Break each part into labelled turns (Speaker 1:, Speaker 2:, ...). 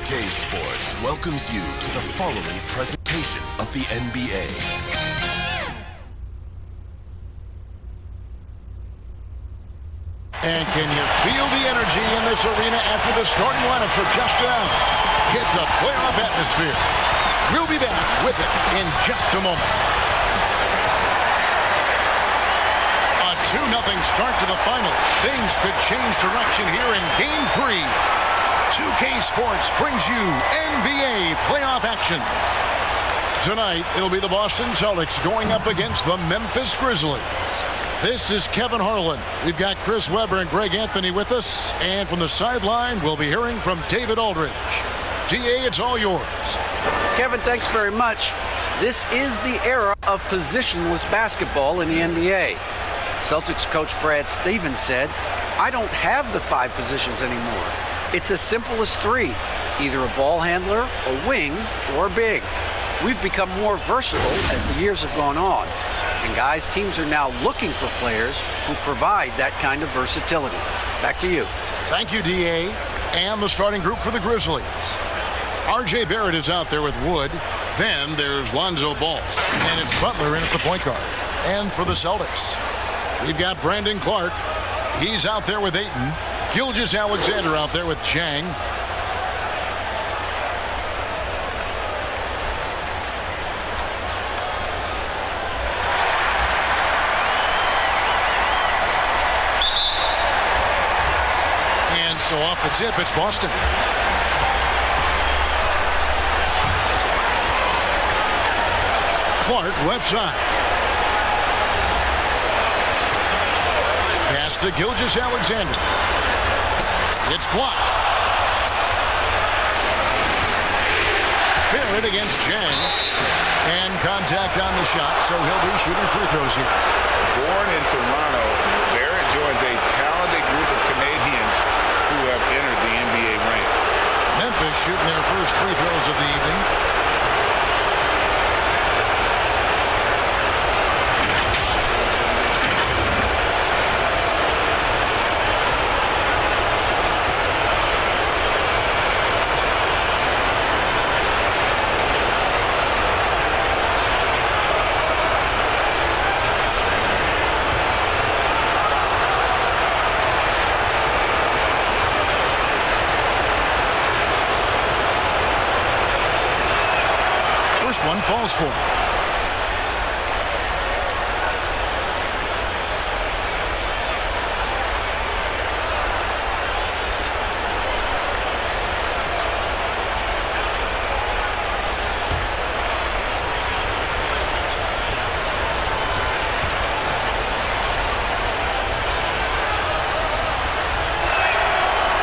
Speaker 1: NBA2K Sports welcomes you to the following presentation of the NBA.
Speaker 2: And can you feel the energy in this arena after the starting lineups are just announced? It's a playoff atmosphere. We'll be back with it in just a moment. A 2-0 start to the finals. Things could change direction here in Game 3. 2K Sports brings you NBA playoff action. Tonight, it'll be the Boston Celtics going up against the Memphis Grizzlies. This is Kevin Harlan. We've got Chris Webber and Greg Anthony with us. And from the sideline, we'll be hearing from David Aldridge. DA, it's all yours.
Speaker 3: Kevin, thanks very much. This is the era of positionless basketball in the NBA. Celtics coach Brad Stevens said, "I don't have the 5 positions anymore. It's as simple as 3, either a ball handler, a wing, or a big. We've become more versatile as the years have gone on. And guys, teams are now looking for players who provide that kind of versatility." Back to you.
Speaker 2: Thank you, DA. And the starting group for the Grizzlies. R.J. Barrett is out there with Wood. Then there's Lonzo Ball. And it's Butler in at the point guard. And for the Celtics, we've got Brandon Clark. He's out there with Ayton. Gilgeous-Alexander out there with Chang. And so off the tip, it's Boston. Clark, left side. Pass to Gilgeous-Alexander. It's blocked. Barrett against Chang. And contact on the shot, so he'll be shooting free throws here.
Speaker 4: Born in Toronto, Barrett joins a talented group of Canadians who have entered the NBA ranks.
Speaker 2: Memphis shooting their first free throws of the evening. First one falls for him.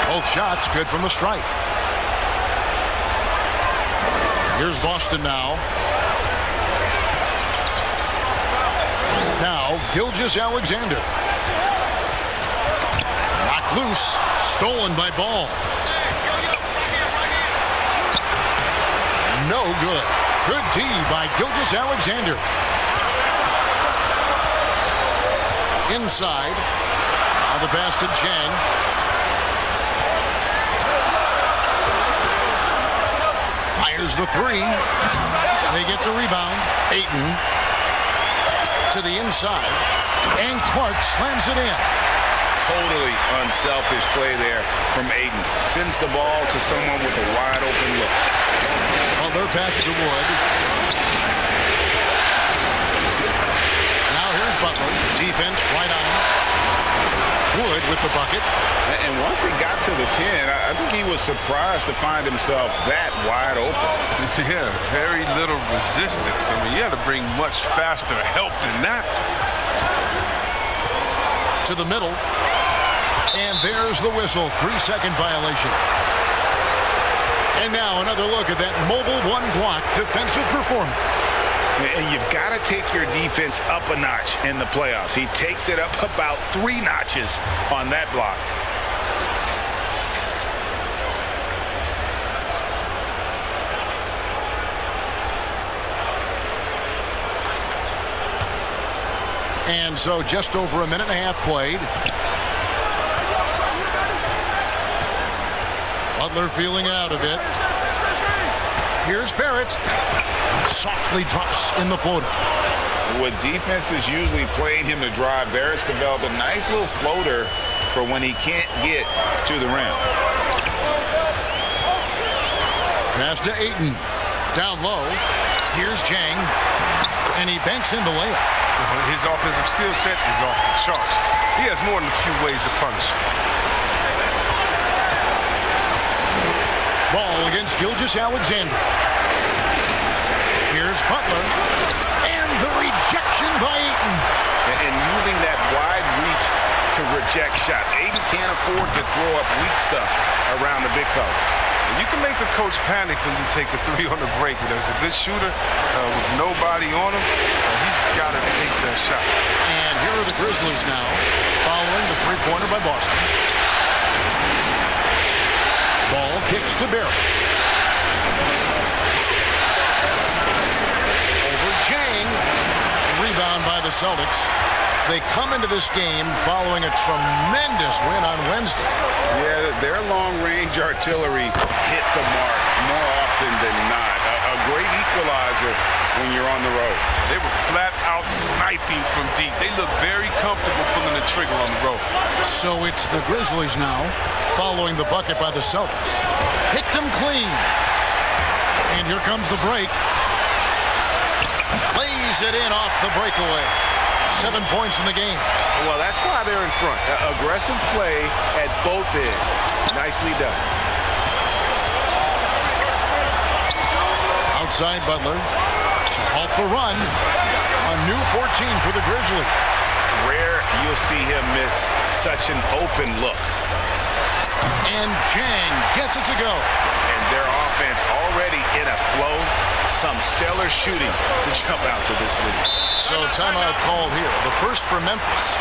Speaker 2: Both shots good from the stripe. Here's Boston now. Now, Gilgeous-Alexander. Knocked loose. Stolen by Ball. No good. Good D by Gilgeous-Alexander. Inside. Now the pass to Chang. Fires the 3. They get the rebound. Ayton to the inside. And Clark slams it in.
Speaker 4: Totally unselfish play there from Ayton. Sends the ball to someone with a wide open look.
Speaker 2: Butler passes to Wood. Now here's Butler. Defense right on. Wood with the bucket.
Speaker 4: And once he got to the 10, I think he was surprised to find himself that wide open.
Speaker 5: Yeah, very little resistance. I mean, you got to bring much faster help than that.
Speaker 2: To the middle. And there's the whistle. 3-second violation. And now another look at that mobile one-block defensive performance.
Speaker 4: And you've got to take your defense up a notch in the playoffs. He takes it up about 3 notches on that block.
Speaker 2: And so just over a minute and a half played. Butler feeling out of it. Here's Barrett. Softly drops in the floater.
Speaker 4: With defenses usually playing him to drive, Barrett's developed a nice little floater for when he can't get to the rim.
Speaker 2: Pass to Ayton. Down low. Here's Jang. And he banks in the layup.
Speaker 5: His offensive skill set is off the charts. He has more than a few ways to punish.
Speaker 2: Ball against Gilgeous-Alexander. Here's Butler. And the rejection by Ayton.
Speaker 4: And using that wide reach to reject shots. Ayton can't afford to throw up weak stuff around the big fella.
Speaker 5: You can make a coach panic when you take a 3 on the break, but as a good shooter with nobody on him, he's got to take that shot.
Speaker 2: And here are the Grizzlies now, following the three-pointer by Boston. Ball kicks to Barrett. Over Jang. Rebound by the Celtics. They come into this game following a tremendous win on Wednesday.
Speaker 4: Yeah, their long-range artillery hit the mark more often than not. A great equalizer when you're on the road.
Speaker 5: They were flat out sniping from deep. They look very comfortable pulling the trigger on the road.
Speaker 2: So it's the Grizzlies now, following the bucket by the Celtics. Picked them clean. And here comes the break. Lays it in off the breakaway. 7 points in the game.
Speaker 6: Well, that's why they're in front. Aggressive play at both ends. Nicely done.
Speaker 2: Outside Butler to halt the run. A new 14 for the Grizzlies.
Speaker 4: Rare you'll see him miss such an open look.
Speaker 2: And Jang gets it to go.
Speaker 4: And their offense already in a flow. Some stellar shooting to jump out to this lead.
Speaker 2: So timeout called here. The first for Memphis.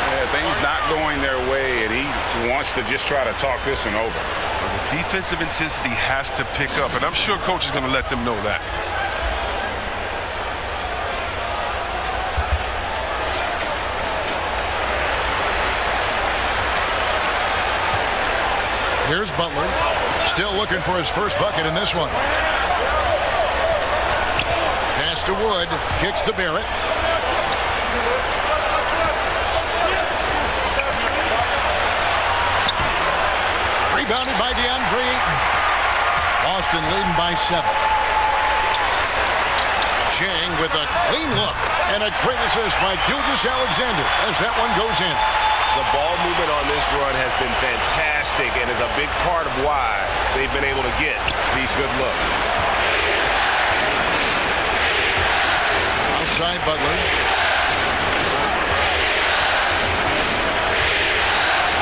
Speaker 4: Yeah, things not going their way, and he wants to just try to talk this one over.
Speaker 5: The defensive intensity has to pick up, and I'm sure coach is going to let them know that.
Speaker 2: Here's Butler. Still looking for his first bucket in this one. Pass to Wood. Kicks to Barrett. Rebounded by DeAndre Ayton. Boston leading by 7. Jang with a clean look and a great assist by Gilgeous-Alexander as that one goes in.
Speaker 6: The ball movement on this run has been fantastic and is a big part of why they've been able to get these good looks.
Speaker 2: Outside Butler.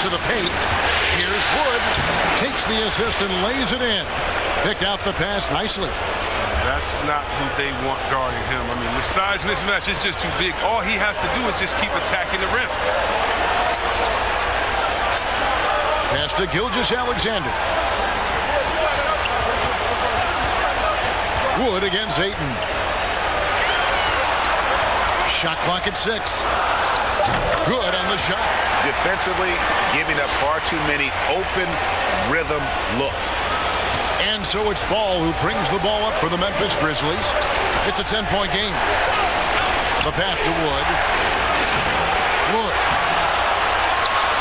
Speaker 2: To the paint. Here's Wood. Takes the assist and lays it in. Picked out the pass nicely.
Speaker 5: That's not who they want guarding him. I mean, the size mismatch is just too big. All he has to do is just keep attacking the rim.
Speaker 2: Pass to Gilgeous-Alexander. Wood against Ayton. Shot clock at 6. Good on the shot.
Speaker 4: Defensively, giving up far too many open rhythm looks.
Speaker 2: And so it's Ball who brings the ball up for the Memphis Grizzlies. It's a 10-point game. The pass to Wood. Wood.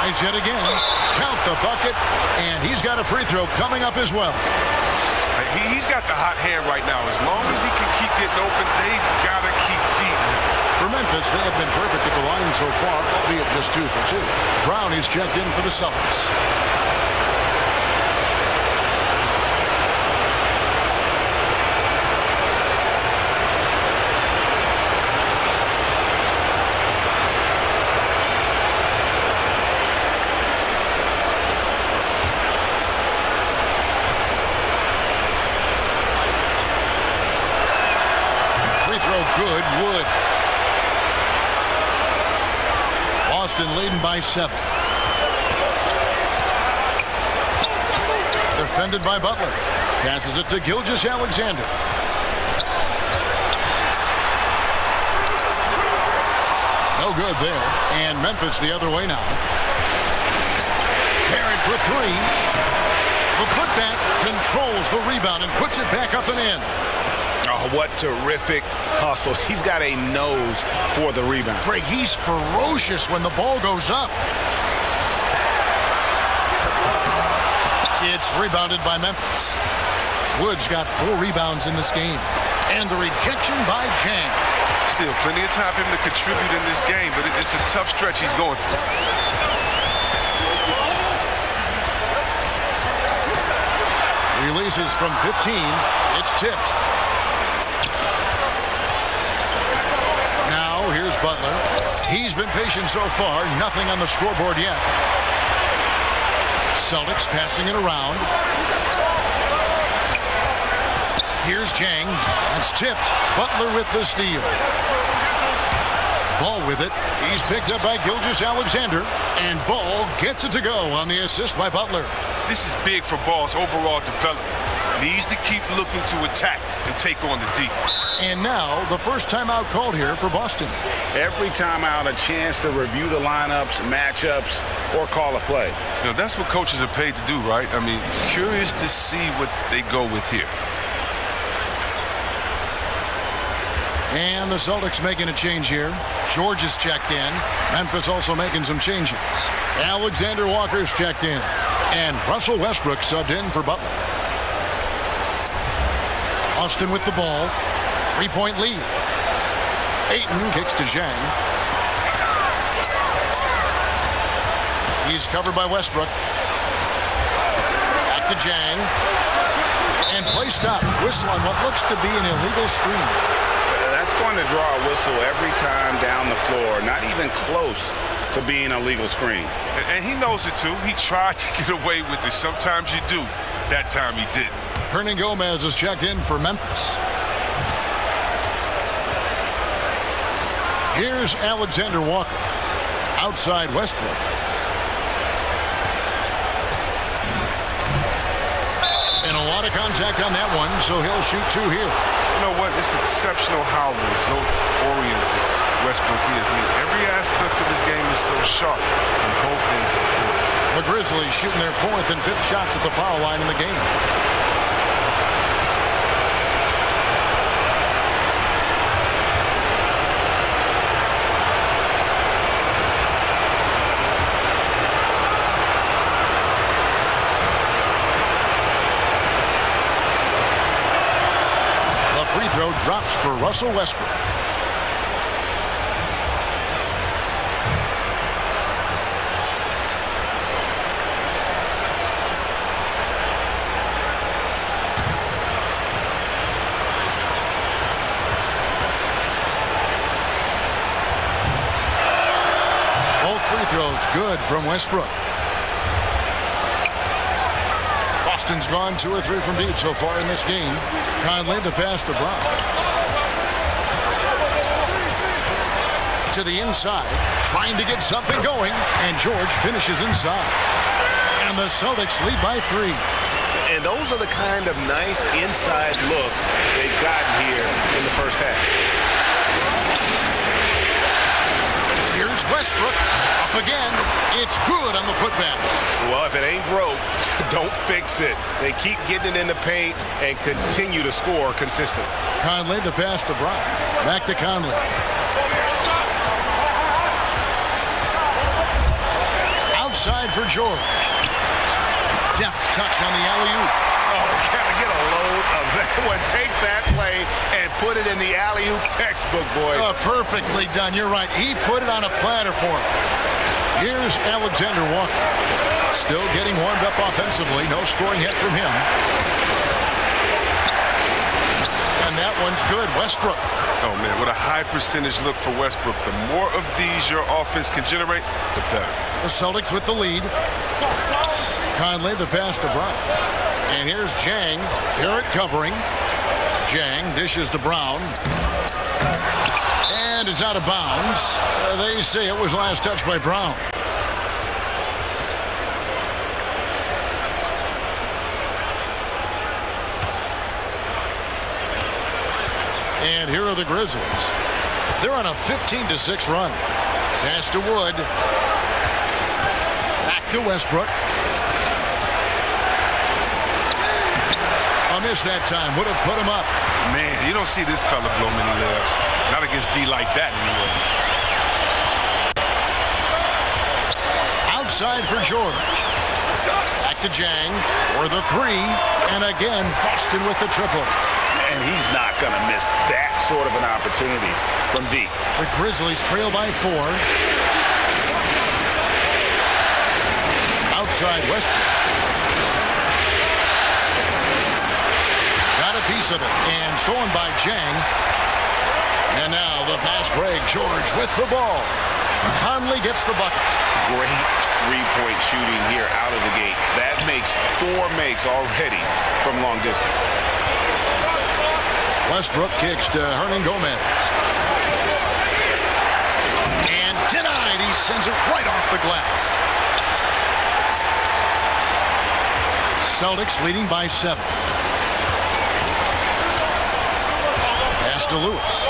Speaker 2: Tries yet again. Count the bucket. And he's got a free throw coming up as well.
Speaker 5: He's got the hot hand right now. As long as he can keep getting open, they've got to keep beating him.
Speaker 2: For Memphis, they have been perfect at the line so far, albeit just 2 for 2. Brown is checked in for the Celtics. Good. Wood. Boston leading by 7. Defended by Butler. Passes it to Gilgeous-Alexander. No good there. And Memphis the other way now. Barrett for 3. The putback controls the rebound and puts it back up and in.
Speaker 4: Oh, what terrific hustle. He's got a nose for the rebound.
Speaker 2: Greg, he's ferocious when the ball goes up. It's rebounded by Memphis. Woods got 4 rebounds in this game. And the rejection by Jang.
Speaker 5: Still plenty of time for him to contribute in this game, but it's a tough stretch he's going through.
Speaker 2: Releases from 15. It's tipped. Now here's Butler. He's been patient so far. Nothing on the scoreboard yet. Celtics passing it around. Here's Jang. It's tipped. Butler with the steal. Ball with it. He's picked up by Gilgeous-Alexander. And Ball gets it to go on the assist by Butler.
Speaker 5: This is big for Ball's overall development. Needs to keep looking to attack and take on the D.
Speaker 2: And now the first timeout called here for Boston.
Speaker 4: Every timeout, a chance to review the lineups, matchups, or call a play.
Speaker 5: You know, that's what coaches are paid to do, right? I mean, curious to see what they go with here.
Speaker 2: And the Celtics making a change here. George is checked in. Memphis also making some changes. Alexander Walker's checked in. And Russell Westbrook subbed in for Butler. Austin with the ball. 3-point lead. Ayton kicks to Zhang. He's covered by Westbrook. Back to Zhang. And play stops. Whistle on what looks to be an illegal screen.
Speaker 4: That's going to draw a whistle every time down the floor. Not even close to being a legal screen.
Speaker 5: And he knows it too. He tried to get away with it. Sometimes you do. That time he didn't.
Speaker 2: Hernan Gomez is checked in for Memphis. Here's Alexander Walker. Outside Westbrook. And a lot of contact on that one, so he'll shoot 2 here.
Speaker 5: You know what? It's exceptional how results-oriented Westbrook is. I mean, every aspect of his game is so sharp on both ends of the floor.
Speaker 2: The Grizzlies shooting their 4th and 5th shots at the foul line in the game. Free throw drops for Russell Westbrook. Both free throws good from Westbrook. Boston's gone 2 or 3 from deep so far in this game. Conley the pass to Brown. To the inside, trying to get something going, and George finishes inside. And the Celtics lead by 3.
Speaker 6: And those are the kind of nice inside looks they've gotten here in the first half.
Speaker 2: Here's Westbrook. Up again. It's good on the putback.
Speaker 6: Well, if it ain't broke, don't fix it. They keep getting it in the paint and continue to score consistently.
Speaker 2: Conley the pass to Brown. Back to Conley. Outside for George. Deft touch on the alley-oop.
Speaker 6: Oh, gotta get a load of that one. Take that play and put it in the alley-oop textbook, boys.
Speaker 2: Perfectly done. You're right. He put it on a platter for him. Here's Alexander Walker. Still getting warmed up offensively. No scoring yet from him. And that one's good. Westbrook.
Speaker 5: Oh, man, what a high percentage look for Westbrook. The more of these your offense can generate, the better.
Speaker 2: The Celtics with the lead. Conley the pass to Brown. And here's Jang. Barrett covering. Jang dishes to Brown. And it's out of bounds. They say it was last touched by Brown. And here are the Grizzlies. They're on a 15-6 run. Pass to Wood. Back to Westbrook. A miss that time would have put him up.
Speaker 5: Man, you don't see this fella blow many layups. Not against D like that anyway.
Speaker 2: Outside for George. Back to Jang for the three. And again, Boston with the triple.
Speaker 4: And he's not going to miss that sort of an opportunity from D.
Speaker 2: The Grizzlies trail by 4. Outside Westbrook. Got a piece of it. And stolen by Jang. And now the fast break. George with the ball. Conley gets the bucket.
Speaker 4: Great three-point shooting here out of the gate. That makes 4 makes already from long distance.
Speaker 2: Westbrook kicks to Hernan Gomez. And denied. He sends it right off the glass. Celtics leading by 7. Pass to Lewis.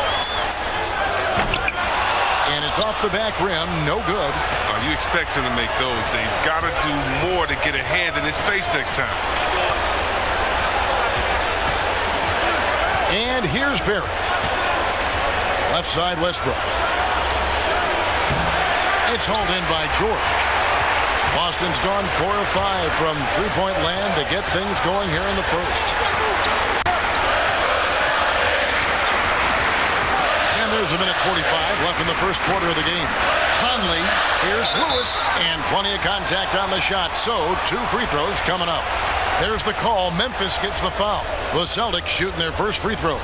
Speaker 2: And it's off the back rim. No good.
Speaker 5: You expect him to make those. They've got to do more to get a hand in his face next time.
Speaker 2: And here's Barrett. Left side Westbrook. It's hauled in by George. Boston's gone 4 of 5 from three-point land to get things going here in the first. And there's a minute 45 left in the first quarter of the game. Conley, here's Lewis, and plenty of contact on the shot. So 2 free throws coming up. There's the call. Memphis gets the foul. The Celtics shooting their first free throws.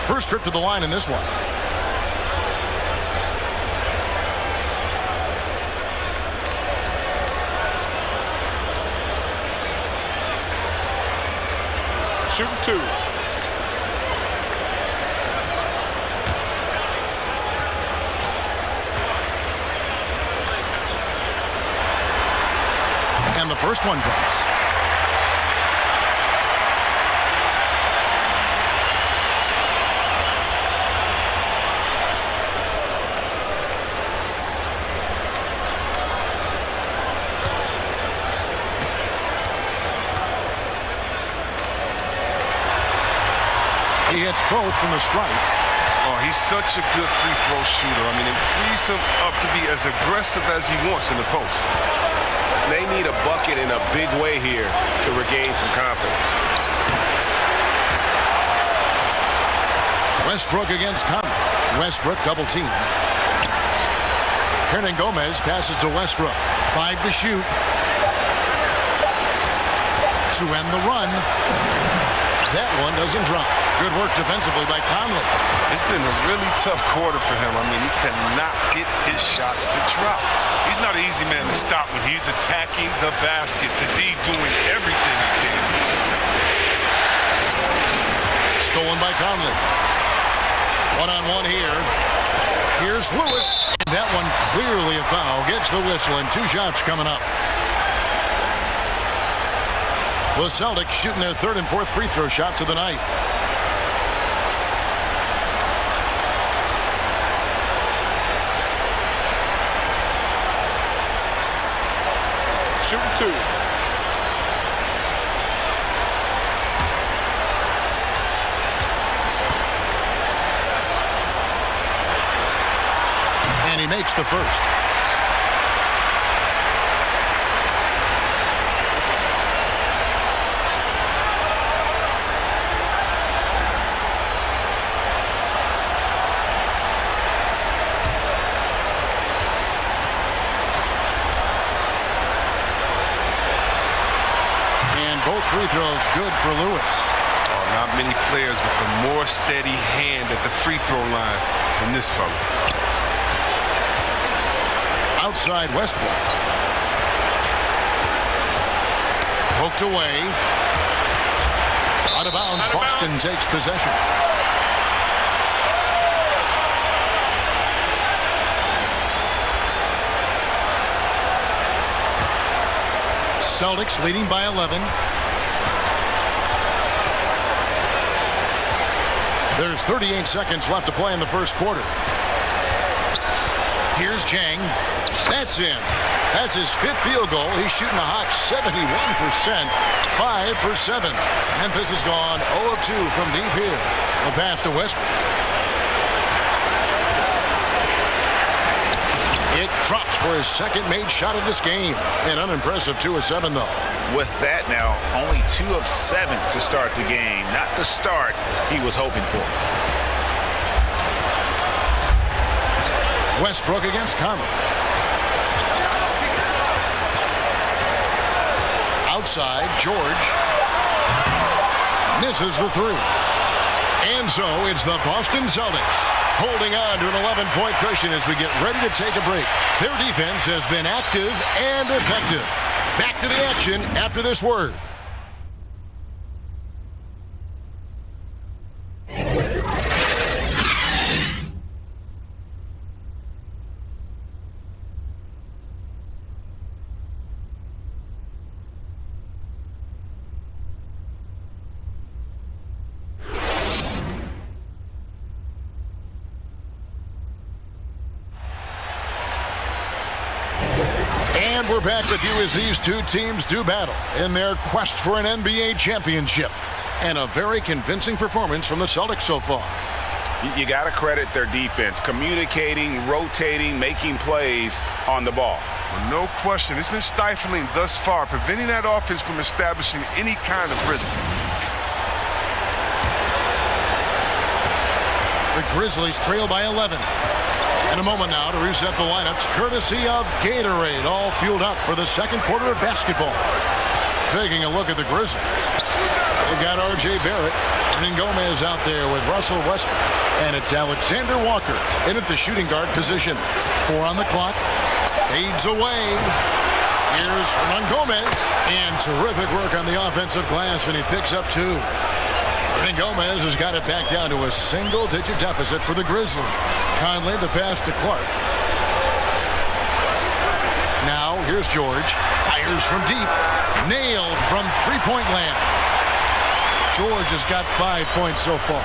Speaker 2: First trip to the line in this one.
Speaker 6: Shooting 2.
Speaker 2: And the first one drops. He hits both from the stripe.
Speaker 5: Oh, he's such a good free throw shooter. I mean, it frees him up to be as aggressive as he wants in the post.
Speaker 6: They need a bucket in a big way here to regain some confidence.
Speaker 2: Westbrook against Conley. Westbrook double team. Hernan Gomez passes to Westbrook. 5 to shoot. To end the run. That one doesn't drop. Good work defensively by Conley.
Speaker 5: It's been a really tough quarter for him. I mean, he cannot get his shots to drop. He's not an easy man to stop when he's attacking the basket. The D doing everything he can.
Speaker 2: Stolen by Conley. One-on-one here. Here's Lewis. That one clearly a foul. Gets the whistle and 2 shots coming up. The Celtics shooting their 3rd and 4th free throw shots of the night.
Speaker 6: Shooting 2.
Speaker 2: And he makes the first. Both free throws good for Lewis.
Speaker 5: Oh, not many players with a more steady hand at the free throw line than this fella.
Speaker 2: Outside Westbrook. Poked away. Out of bounds. Boston takes possession. Celtics leading by 11. There's 38 seconds left to play in the first quarter. Here's Jang. That's in. That's his 5th field goal. He's shooting a hot 71%. 5 for 7. Memphis has gone 0 of 2 from deep here. The pass to Westbrook. It drops for his second made shot of this game. An unimpressive 2 of 7, though.
Speaker 4: With that now, only 2 of 7 to start the game. Not the start he was hoping for.
Speaker 2: Westbrook against Conley. Outside, George misses the 3. And so it's the Boston Celtics holding on to an 11-point cushion as we get ready to take a break. Their defense has been active and effective. Back to the action after this word. And we're back with you as these two teams do battle in their quest for an NBA championship. And a very convincing performance from the Celtics so far.
Speaker 4: You got to credit their defense. Communicating, rotating, making plays on the ball.
Speaker 5: Well, no question. It's been stifling thus far, preventing that offense from establishing any kind of rhythm.
Speaker 2: The Grizzlies trail by 11. In a moment now to reset the lineups, courtesy of Gatorade, all fueled up for the second quarter of basketball. Taking a look at the Grizzlies. They've got R.J. Barrett and Gomez out there with Russell Westbrook. And it's Alexander Walker in at the shooting guard position. 4 on the clock. Fades away. Here's Hernan Gomez. And terrific work on the offensive glass, and he picks up 2. And Gomez has got it back down to a single-digit deficit for the Grizzlies. Conley, the pass to Clark. Now, here's George. Fires from deep. Nailed from three-point land. George has got 5 points so far.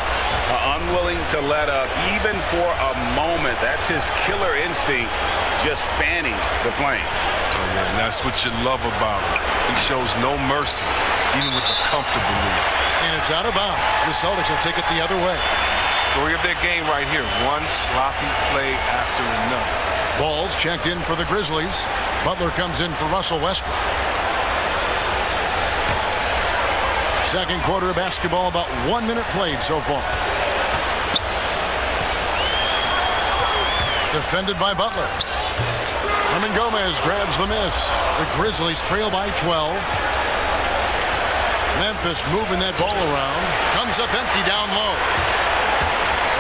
Speaker 4: Unwilling to let up, even for a moment. That's his killer instinct, just fanning the flame.
Speaker 5: Oh, yeah, and that's what you love about him. He shows no mercy, even with a comfortable lead.
Speaker 2: And it's out of bounds. The Celtics will take it the other way.
Speaker 5: Story of their game right here. One sloppy play after another.
Speaker 2: Ball's checked in for the Grizzlies. Butler comes in for Russell Westbrook. Second quarter of basketball, about 1 minute played so far. Defended by Butler. Hernan Gomez grabs the miss. The Grizzlies trail by 12. Memphis moving that ball around. Comes up empty down low.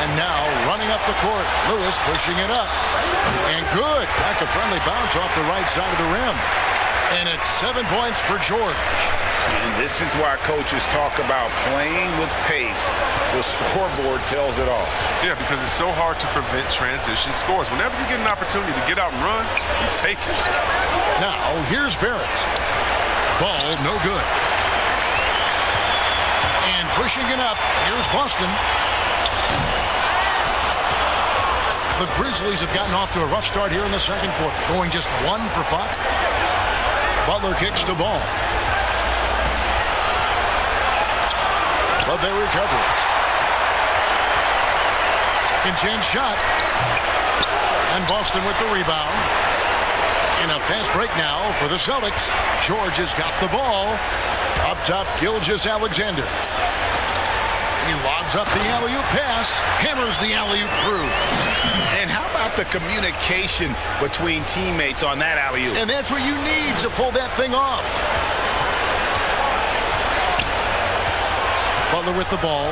Speaker 2: And now running up the court. Lewis pushing it up. And good. Back a friendly bounce off the right side of the rim. And it's 7 points for George.
Speaker 4: And this is why coaches talk about playing with pace. The scoreboard tells it all.
Speaker 5: Yeah, because it's so hard to prevent transition scores. Whenever you get an opportunity to get out and run, you take it.
Speaker 2: Now, here's Barrett. Ball no good. And pushing it up, here's Boston. The Grizzlies have gotten off to a rough start here in the second quarter, going just 1 for 5. Butler kicks the ball. But they recover it. Second chance shot. And Boston with the rebound. In a fast break now for the Celtics. George has got the ball. Up top, Gilgeous-Alexander. He lobs up the alley-oop pass. Hammers the alley-oop through.
Speaker 4: And how about the communication between teammates on that alley-oop?
Speaker 2: And that's what you need to pull that thing off. Butler with the ball.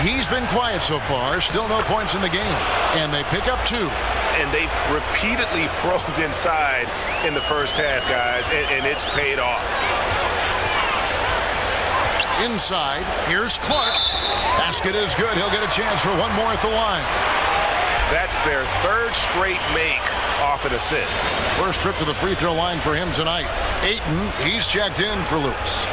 Speaker 2: He's been quiet so far. Still no points in the game. And they pick up 2.
Speaker 4: And they've repeatedly probed inside in the first half, guys, and it's paid off.
Speaker 2: Inside, here's Clark. Basket is good. He'll get a chance for one more at the line.
Speaker 4: That's their 3rd straight make off an assist.
Speaker 2: First trip to the free throw line for him tonight. Ayton, he's checked in for Lewis.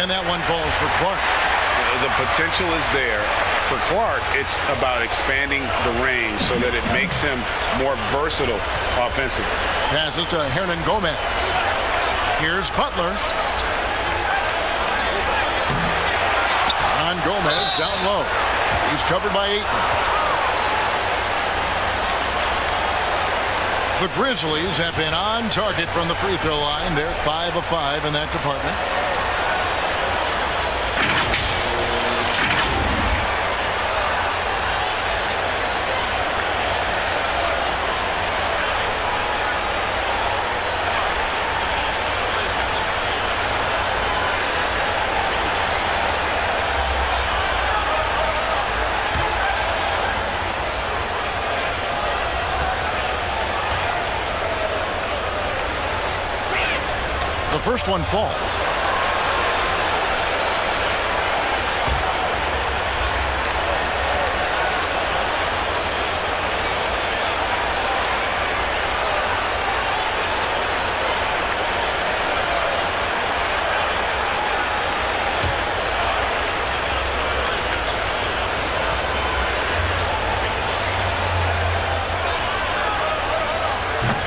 Speaker 2: And that one falls for Clark.
Speaker 4: The potential is there. For Clark, it's about expanding the range so that it makes him more versatile offensively.
Speaker 2: Passes to Hernan Gomez. Here's Butler. On Gomez, down low. He's covered by Ayton. The Grizzlies have been on target from the free throw line. They're 5 of 5 in that department. The first one falls.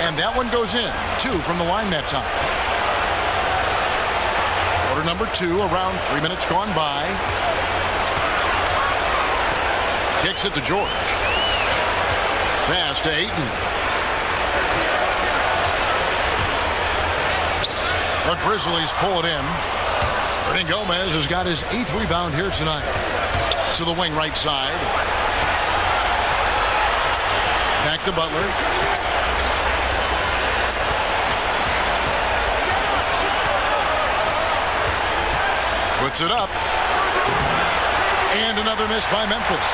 Speaker 2: And that one goes in. 2 from the line that time. Quarter number 2, around 3 minutes gone by. Kicks it to George. Pass to Ayton. The Grizzlies pull it in. Hernan Gomez has got his 8th rebound here tonight. To the wing right side. Back to Butler. Puts it up. And another miss by Memphis.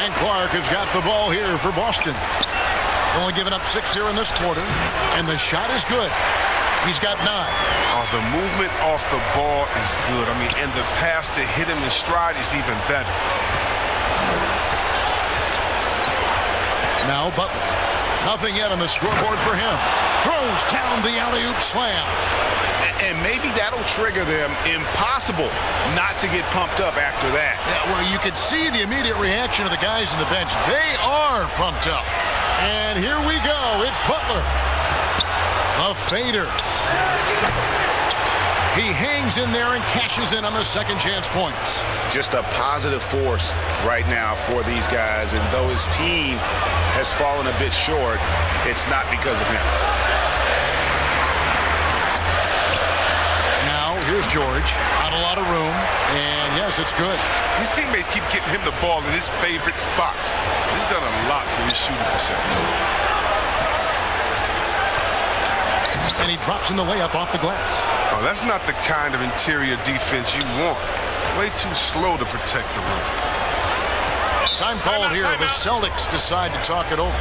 Speaker 2: And Clark has got the ball here for Boston. Only giving up 6 here in this quarter. And the shot is good. He's got 9.
Speaker 5: Oh, the movement off the ball is good. I mean, and the pass to hit him in stride is even better.
Speaker 2: Now Butler. Nothing yet on the scoreboard for him. Throws down the alley-oop slam.
Speaker 4: And maybe that'll trigger them. Impossible not to get pumped up after that.
Speaker 2: Yeah, well, you could see the immediate reaction of the guys on the bench. They are pumped up. And here we go. It's Butler. A fader. He hangs in there and cashes in on the second chance points.
Speaker 4: Just a positive force right now for these guys. And though his team has fallen a bit short, it's not because of him.
Speaker 2: Here's George. Not a lot of room. And yes, it's good.
Speaker 5: His teammates keep getting him the ball in his favorite spots. He's done a lot for his shooting percentage.
Speaker 2: And he drops in the layup off the glass.
Speaker 5: Oh, that's not the kind of interior defense you want. Way too slow to protect the rim.
Speaker 2: Time called here. The Celtics decide to talk it over.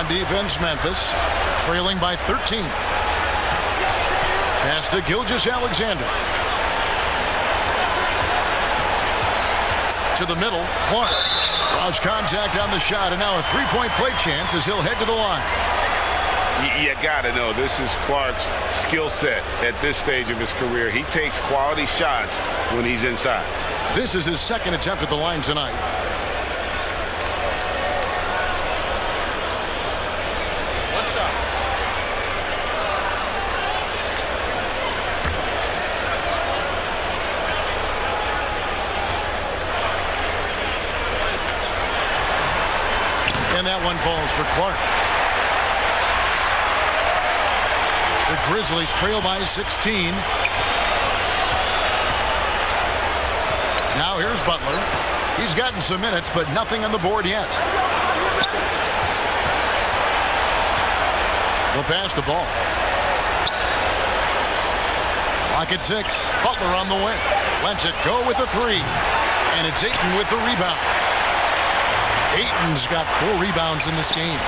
Speaker 2: Defense, Memphis trailing by 13. Pass to Gilgeous-Alexander. To the middle, Clark draws contact on the shot, and now a three-point play chance as he'll head to the line.
Speaker 4: You got to know this is Clark's skill set at this stage of his career. He takes quality shots when he's inside.
Speaker 2: This is his second attempt at the line tonight.
Speaker 5: What's up?
Speaker 2: And that one falls for Clark. The Grizzlies trail by 16. Now here's Butler. He's gotten some minutes, but nothing on the board yet. They'll pass the ball. Clock at 6. Butler on the wing. Lets it go with a 3. And it's Ayton with the rebound. Ayton's got 4 rebounds in this game.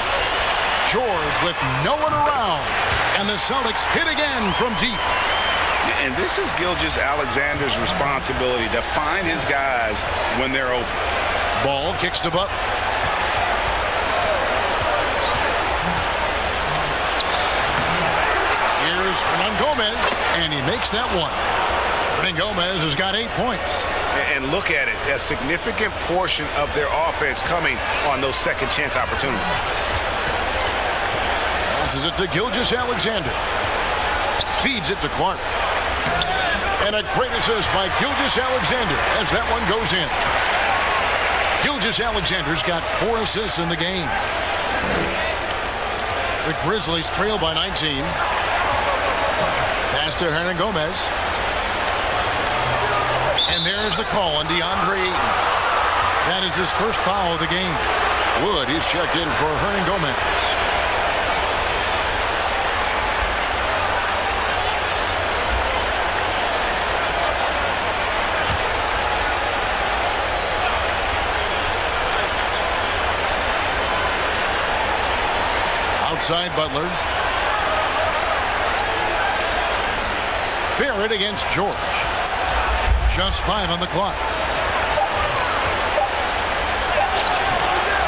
Speaker 2: George with no one around. And the Celtics hit again from deep.
Speaker 4: And this is Gilgeous-Alexander's responsibility to find his guys when they're open.
Speaker 2: Ball kicks to Butler. Here's Hernan Gomez, and he makes that one. Hernan Gomez has got 8 points.
Speaker 6: And look at it, a significant portion of their offense coming on those second chance opportunities.
Speaker 2: Passes it to Gilgeous-Alexander. Feeds it to Clark. And a great assist by Gilgeous-Alexander as that one goes in. Gilgeous-Alexander's got 4 assists in the game. The Grizzlies trail by 19. Pass to Hernan Gomez. And there's the call on DeAndre Ayton. That is his first foul of the game. Wood is checked in for Hernan Gomez. Outside Butler. Barrett against George. Just 5 on the clock.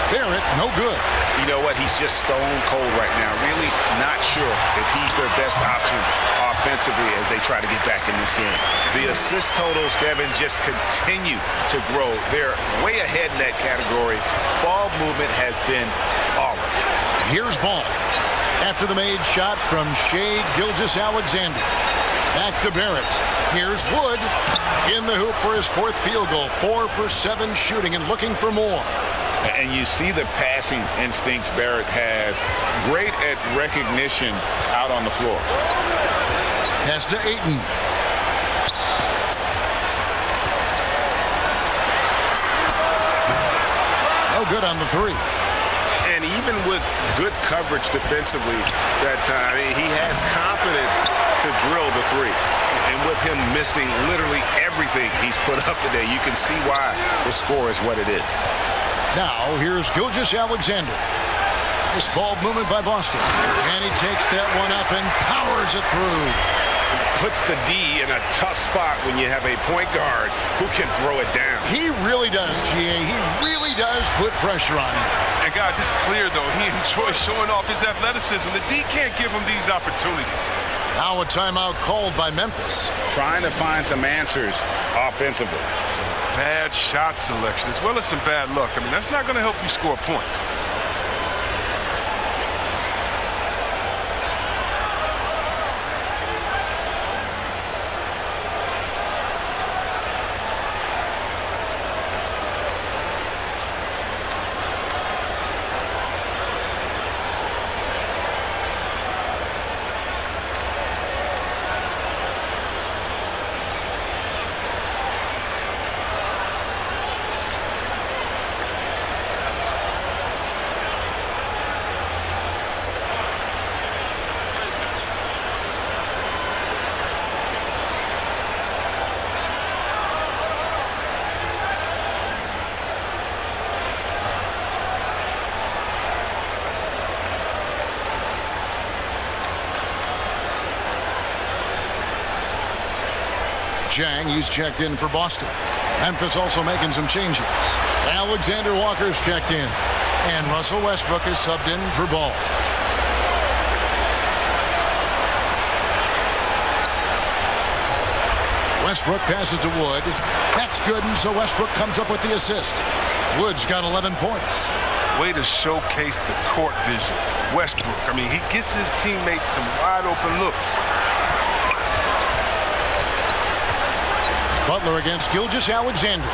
Speaker 2: Barrett, no good.
Speaker 6: You know what? He's just stone cold right now. Really not sure if he's their best option offensively as they try to get back in this game. The assist totals, Kevin, just continue to grow. They're way ahead in that category. Ball movement has been flawless.
Speaker 2: Here's Ball. After the made shot from Shai Gilgeous-Alexander. Back to Barrett. Here's Wood in the hoop for his 4th field goal. 4 for 7 shooting and looking for more.
Speaker 4: And you see the passing instincts Barrett has. Great at recognition out on the floor.
Speaker 2: Pass to Ayton. No good on the 3.
Speaker 6: And even with good coverage defensively that time, he has confidence to drill the 3. And with him missing literally everything he's put up today, you can see why the score is what it is.
Speaker 2: Now here's Gilgeous-Alexander. This ball movement by Boston. And he takes that one up and powers it through.
Speaker 6: Puts the D in a tough spot when you have a point guard who can throw it down.
Speaker 2: He really does, GA. He really does put pressure on him.
Speaker 5: And guys, it's clear, though, he enjoys showing off his athleticism. The D can't give him these opportunities.
Speaker 2: Now a timeout called by Memphis.
Speaker 4: Trying to find some answers offensively.
Speaker 5: Some bad shot selection as well as some bad luck. I mean, that's not going to help you score points.
Speaker 2: Jang, he's checked in for Boston. Memphis also making some changes. Alexander Walker's checked in. And Russell Westbrook is subbed in for Ball. Westbrook passes to Wood. That's good, and so Westbrook comes up with the assist. Wood's got 11 points.
Speaker 5: Way to showcase the court vision. Westbrook, I mean, he gets his teammates some wide open looks.
Speaker 2: Butler against Gilgeous-Alexander.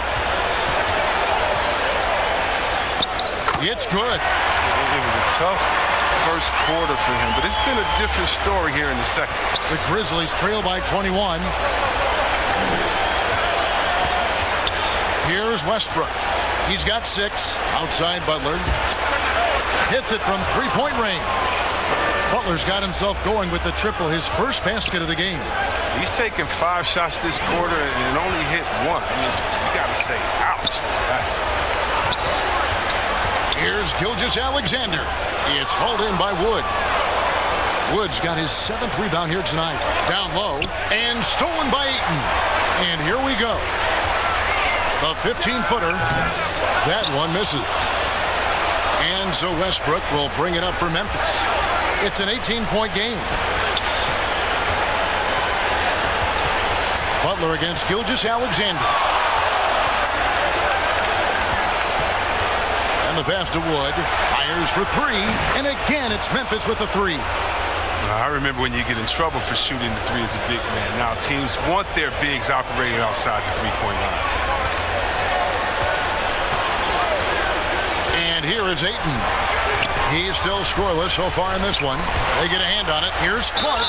Speaker 2: It's good.
Speaker 5: It was a tough first quarter for him, but it's been a different story here in the second.
Speaker 2: The Grizzlies trail by 21. Here's Westbrook. He's got 6. Outside Butler. Hits it from three-point range. Butler's got himself going with the triple, his first basket of the game.
Speaker 5: He's taken 5 shots this quarter and only hit 1. I mean, you got to say, ouch to that.
Speaker 2: Here's Gilgeous-Alexander. It's hauled in by Wood. Wood's got his 7th rebound here tonight. Down low and stolen by Ayton. And here we go. The 15-footer. That one misses. And so Westbrook will bring it up for Memphis. It's an 18-point game. Butler against Gilgeous-Alexander. And the pass to Wood. Fires for 3. And again, it's Memphis with the 3.
Speaker 5: I remember when you get in trouble for shooting the 3 as a big man. Now teams want their bigs operating outside the three-point line.
Speaker 2: And here is Ayton. He's still scoreless so far in this one. They get a hand on it. Here's Clark.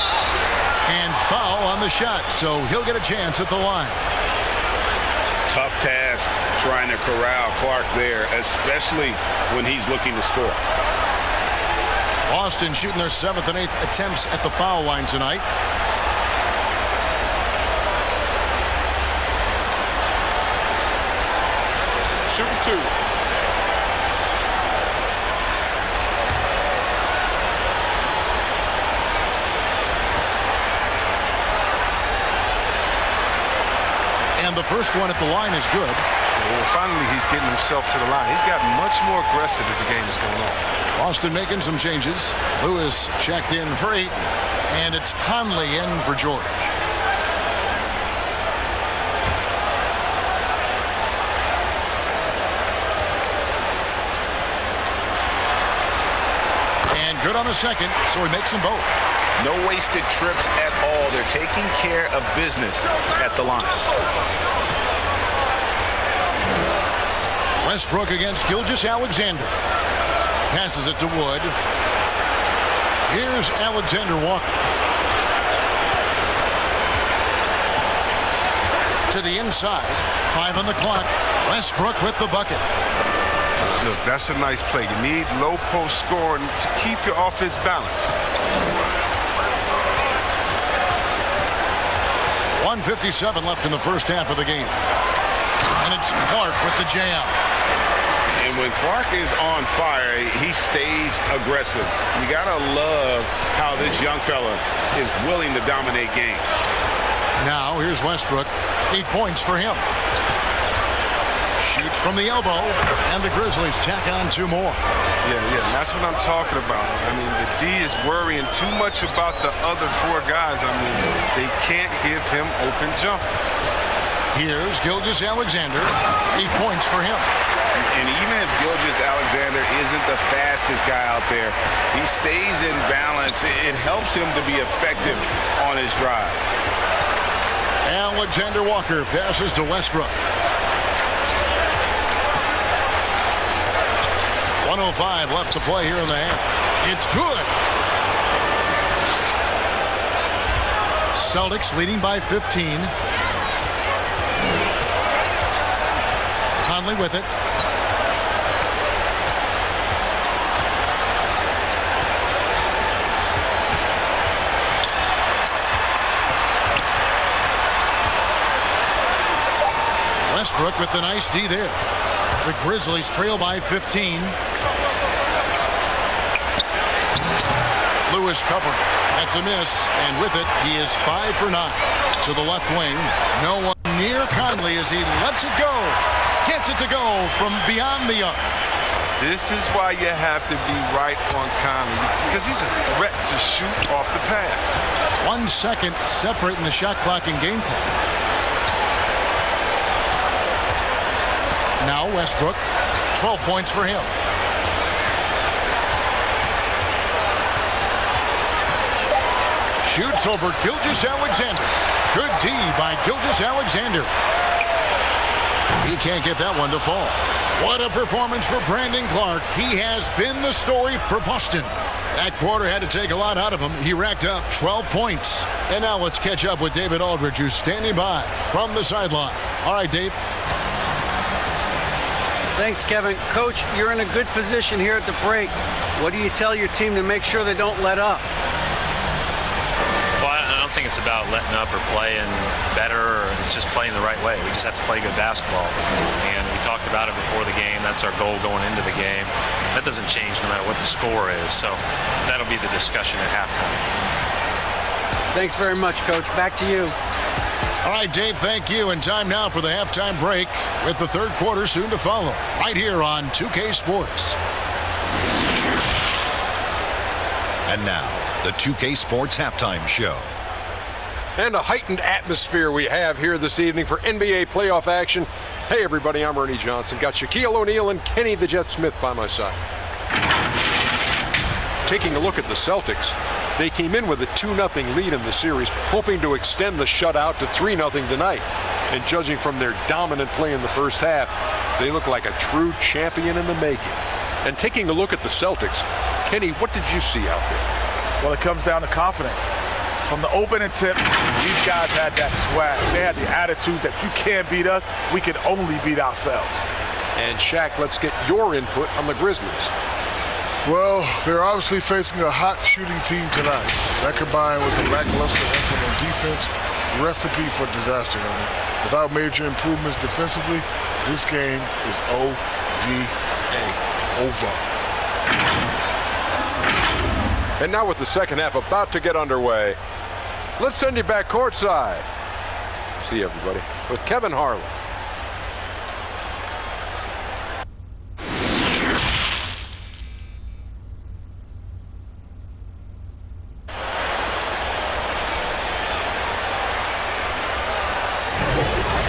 Speaker 2: And foul on the shot, so he'll get a chance at the line.
Speaker 4: Tough task trying to corral Clark there, especially when he's looking to score.
Speaker 2: Boston shooting their 7th and 8th attempts at the foul line tonight. Shooting 2. And the first one at the line is good.
Speaker 5: Well, finally he's getting himself to the line. He's gotten much more aggressive as the game is going on.
Speaker 2: Boston making some changes. Lewis checked in for 8. And it's Conley in for George. And good on the second, so he makes them both.
Speaker 6: No wasted trips at all. They're taking care of business at the line.
Speaker 2: Westbrook against Gilgeous-Alexander. Passes it to Wood. Here's Alexander Walker. To the inside. 5 on the clock. Westbrook with the bucket.
Speaker 5: Look, that's a nice play. You need low post scoring to keep your offense balanced.
Speaker 2: 1:57 left in the first half of the game. And it's Clark with the jam.
Speaker 4: And when Clark is on fire, he stays aggressive. You gotta love how this young fella is willing to dominate games.
Speaker 2: Now here's Westbrook. 8 points for him. Shoots from the elbow, and the Grizzlies tack on 2 more.
Speaker 5: Yeah, that's what I'm talking about. I mean, the D is worrying too much about the other 4 guys. I mean, they can't give him open jumpers.
Speaker 2: Here's Gilgeous-Alexander. 8 points for him.
Speaker 4: And even if Gilgeous-Alexander isn't the fastest guy out there, he stays in balance. It helps him to be effective on his drive.
Speaker 2: Alexander Walker passes to Westbrook. 1:05 left to play here in the half. It's good. Celtics leading by 15. Conley with it. Westbrook with the nice D there. The Grizzlies trail by 15. Lewis covering. That's a miss, and with it, he is 5 for 9 to the left wing. No one near Conley as he lets it go. Gets it to go from beyond the arc.
Speaker 5: This is why you have to be right on Conley, because he's a threat to shoot off the pass.
Speaker 2: 1 second separating the shot clock and game clock. Now Westbrook, 12 points for him. Shoots over Gilgeous-Alexander. Good D by Gilgeous-Alexander. He can't get that one to fall. What a performance for Brandon Clark. He has been the story for Boston. That quarter had to take a lot out of him. He racked up 12 points. And now let's catch up with David Aldridge, who's standing by from the sideline. All right, Dave.
Speaker 3: Thanks, Kevin. Coach, you're in a good position here at the break. What do you tell your team to make sure they don't let up?
Speaker 7: Well, I don't think it's about letting up or playing better. It's just playing the right way. We just have to play good basketball. And we talked about it before the game. That's our goal going into the game. That doesn't change no matter what the score is. So that'll be the discussion at halftime.
Speaker 3: Thanks very much, Coach. Back to you.
Speaker 2: All right, Dave, thank you. And time now for the halftime break with the third quarter soon to follow. Right here on 2K Sports.
Speaker 1: And now, the 2K Sports Halftime Show.
Speaker 8: And a heightened atmosphere we have here this evening for NBA playoff action. Hey, everybody, I'm Ernie Johnson. Got Shaquille O'Neal and Kenny the Jet Smith by my side. Taking a look at the Celtics, they came in with a 2-0 lead in the series, hoping to extend the shutout to 3-0 tonight. And judging from their dominant play in the first half, they look like a true champion in the making. And taking a look at the Celtics, Kenny, what did you see out there?
Speaker 9: Well, it comes down to confidence. From the opening tip, these guys had that swag. They had the attitude that you can't beat us, we can only beat ourselves.
Speaker 8: And Shaq, let's get your input on the Grizzlies.
Speaker 10: Well, they're obviously facing a hot shooting team tonight. That combined with a lackluster effort on defense, recipe for disaster. Without major improvements defensively, this game is OVA, over.
Speaker 8: And now with the second half about to get underway, let's send you back courtside. See you, everybody, with Kevin Harlan.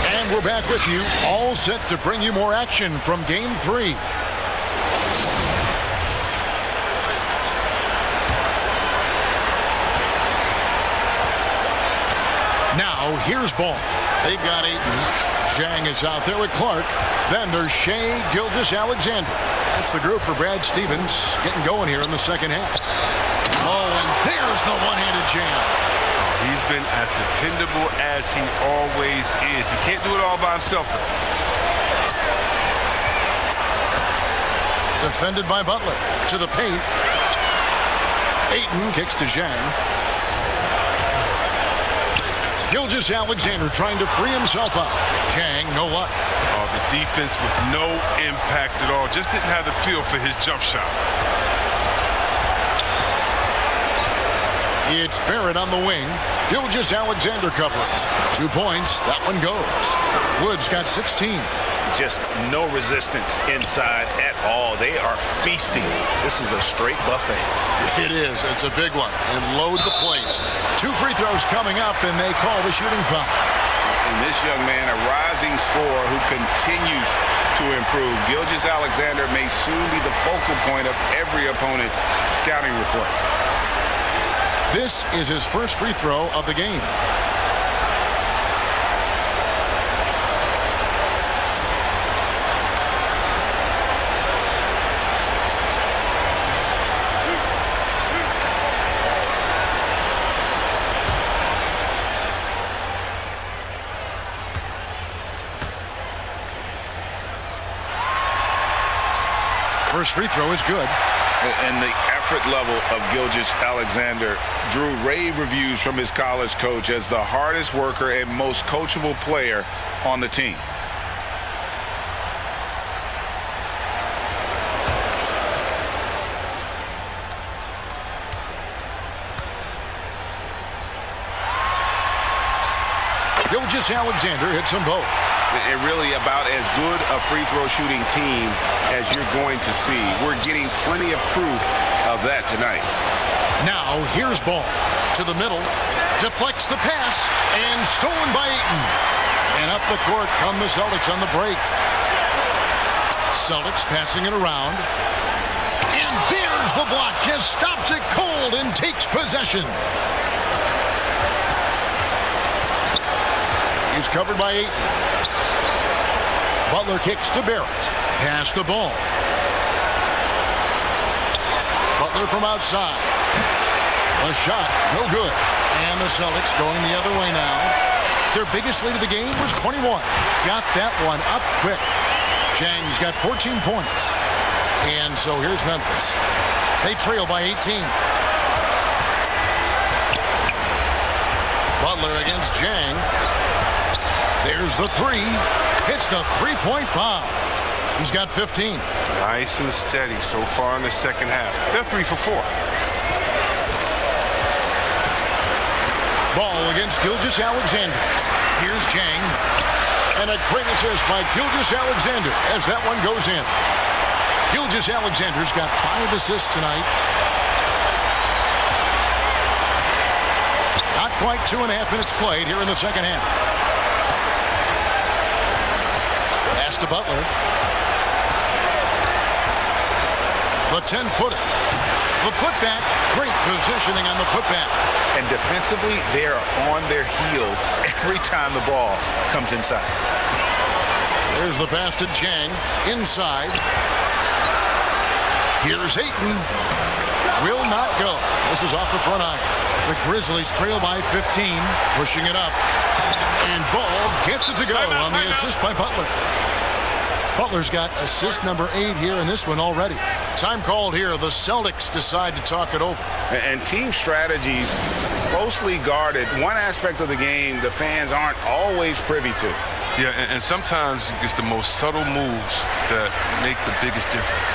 Speaker 2: And we're back with you, all set to bring you more action from Game 3. Now, here's ball. They've got Ayton. Zhang is out there with Clark. Then there's Shea Gilgeous-Alexander. That's the group for Brad Stevens getting going here in the second half. Oh, and there's the one-handed jam.
Speaker 5: He's been as dependable as he always is. He can't do it all by himself.
Speaker 2: Defended by Butler. To the paint. Ayton kicks to Zhang. Gilgeous-Alexander trying to free himself up. Zhang, no luck.
Speaker 5: Oh, the defense with no impact at all. Just didn't have the feel for his jump shot.
Speaker 2: It's Barrett on the wing. Gilgeous-Alexander covering. 2 points. That one goes. Woods got 16.
Speaker 6: Just no resistance inside at all. They are feasting. This is a straight buffet.
Speaker 2: It is. It's a big one. And load the plate. 2 free throws coming up, and they call the shooting foul.
Speaker 6: And this young man, a rising scorer who continues to improve. Gilgeous-Alexander may soon be the focal point of every opponent's scouting report.
Speaker 2: This is his first free throw of the game. First free throw is good.
Speaker 6: And the effort level of Gilgeous-Alexander drew rave reviews from his college coach as the hardest worker and most coachable player on the team.
Speaker 2: Gilgeous-Alexander hits them both.
Speaker 6: And really about as good a free throw shooting team as you're going to see. We're getting plenty of proof of that tonight.
Speaker 2: Now here's ball to the middle. Deflects the pass and stolen by Ayton. And up the court come the Celtics on the break. Celtics passing it around. And there's the block. Just stops it cold and takes possession. He's covered by Ayton. Butler kicks to Barrett. Pass the ball. Butler from outside. A shot, no good. And the Celtics going the other way now. Their biggest lead of the game was 21. Got that one up quick. Chang's got 14 points. And so here's Memphis. They trail by 18. Butler against Jang. There's the three. Hits the three-point bomb. He's got 15.
Speaker 5: Nice and steady so far in the second half. They're 3 for 4.
Speaker 2: Ball against Gilgeous-Alexander. Here's Jang. And a great assist by Gilgeous-Alexander as that one goes in. Gilgeous-Alexander's got 5 assists tonight. Not quite 2.5 minutes played here in the second half. Pass to Butler. The 10-footer. The putback. Great positioning on the putback.
Speaker 6: And defensively, they are on their heels every time the ball comes inside.
Speaker 2: There's the pass to Jang. Inside. Here's Ayton. Will not go. This is off the front iron. The Grizzlies trail by 15. Pushing it up. And Ball gets it to go on the assist by Butler. Butler's got assist number 8 here in this one already. Time called here. The Celtics decide to talk it over.
Speaker 6: And team strategies closely guarded. One aspect of the game the fans aren't always privy to.
Speaker 5: Yeah, and sometimes it's the most subtle moves that make the biggest difference.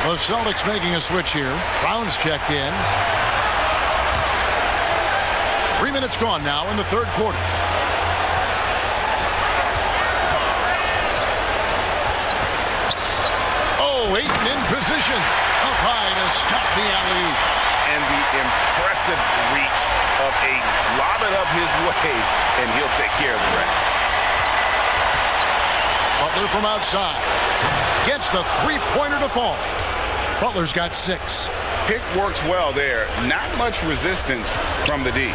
Speaker 2: The Celtics making a switch here. Brown's checked in. 3 minutes gone now in the third quarter. Oh, Ayton in position. Up high to stop the alley-oop.
Speaker 6: And the impressive reach of Ayton. Lob it up his way, and he'll take care of the rest.
Speaker 2: Butler from outside. Gets the three-pointer to fall. Butler's got 6.
Speaker 6: Pick works well there. Not much resistance from the D.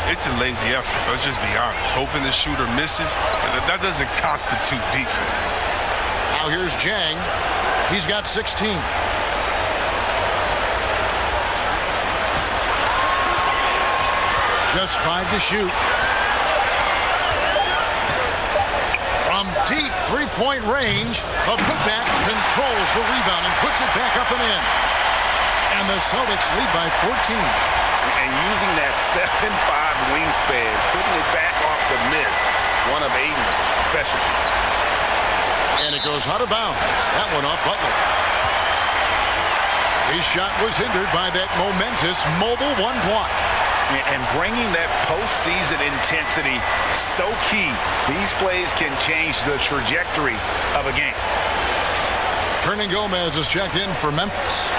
Speaker 5: It's a lazy effort. Let's just be honest. Hoping the shooter misses, that doesn't constitute defense.
Speaker 2: Now here's Jang. He's got 16. Just 5 to shoot. From deep three-point range, the putback controls the rebound and puts it back up and in. And the Celtics lead by 14.
Speaker 6: And using that 7'5" wingspan, putting it back off the miss, one of Ayton's specialties.
Speaker 2: And it goes out of bounds. That one off Butler. His shot was hindered by that momentous mobile one block.
Speaker 6: And bringing that postseason intensity so key. These plays can change the trajectory of a game.
Speaker 2: Hernan Gomez is checked in for Memphis.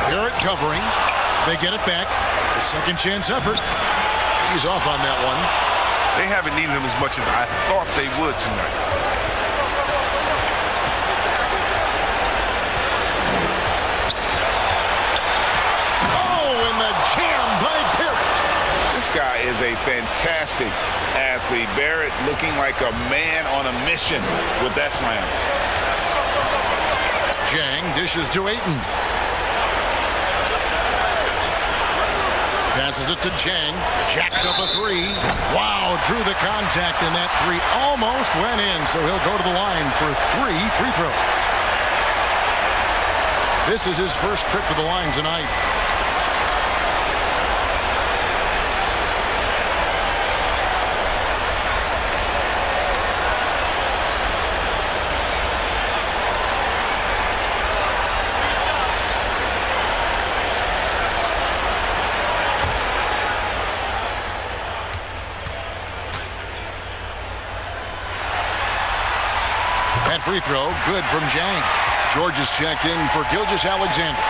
Speaker 2: Barrett covering. They get it back. A second chance effort. He's off on that one.
Speaker 5: They haven't needed him as much as I thought they would tonight.
Speaker 2: Oh, and the jam by Barrett.
Speaker 6: This guy is a fantastic athlete. Barrett looking like a man on a mission with that slam.
Speaker 2: Jang dishes to Ayton. Passes it to Jang. Jacks up a three. Wow, drew the contact, and that three almost went in, so he'll go to the line for 3 free throws. This is his first trip to the line tonight. That free throw, good from Jang. George is checked in for Gilgeous-Alexander.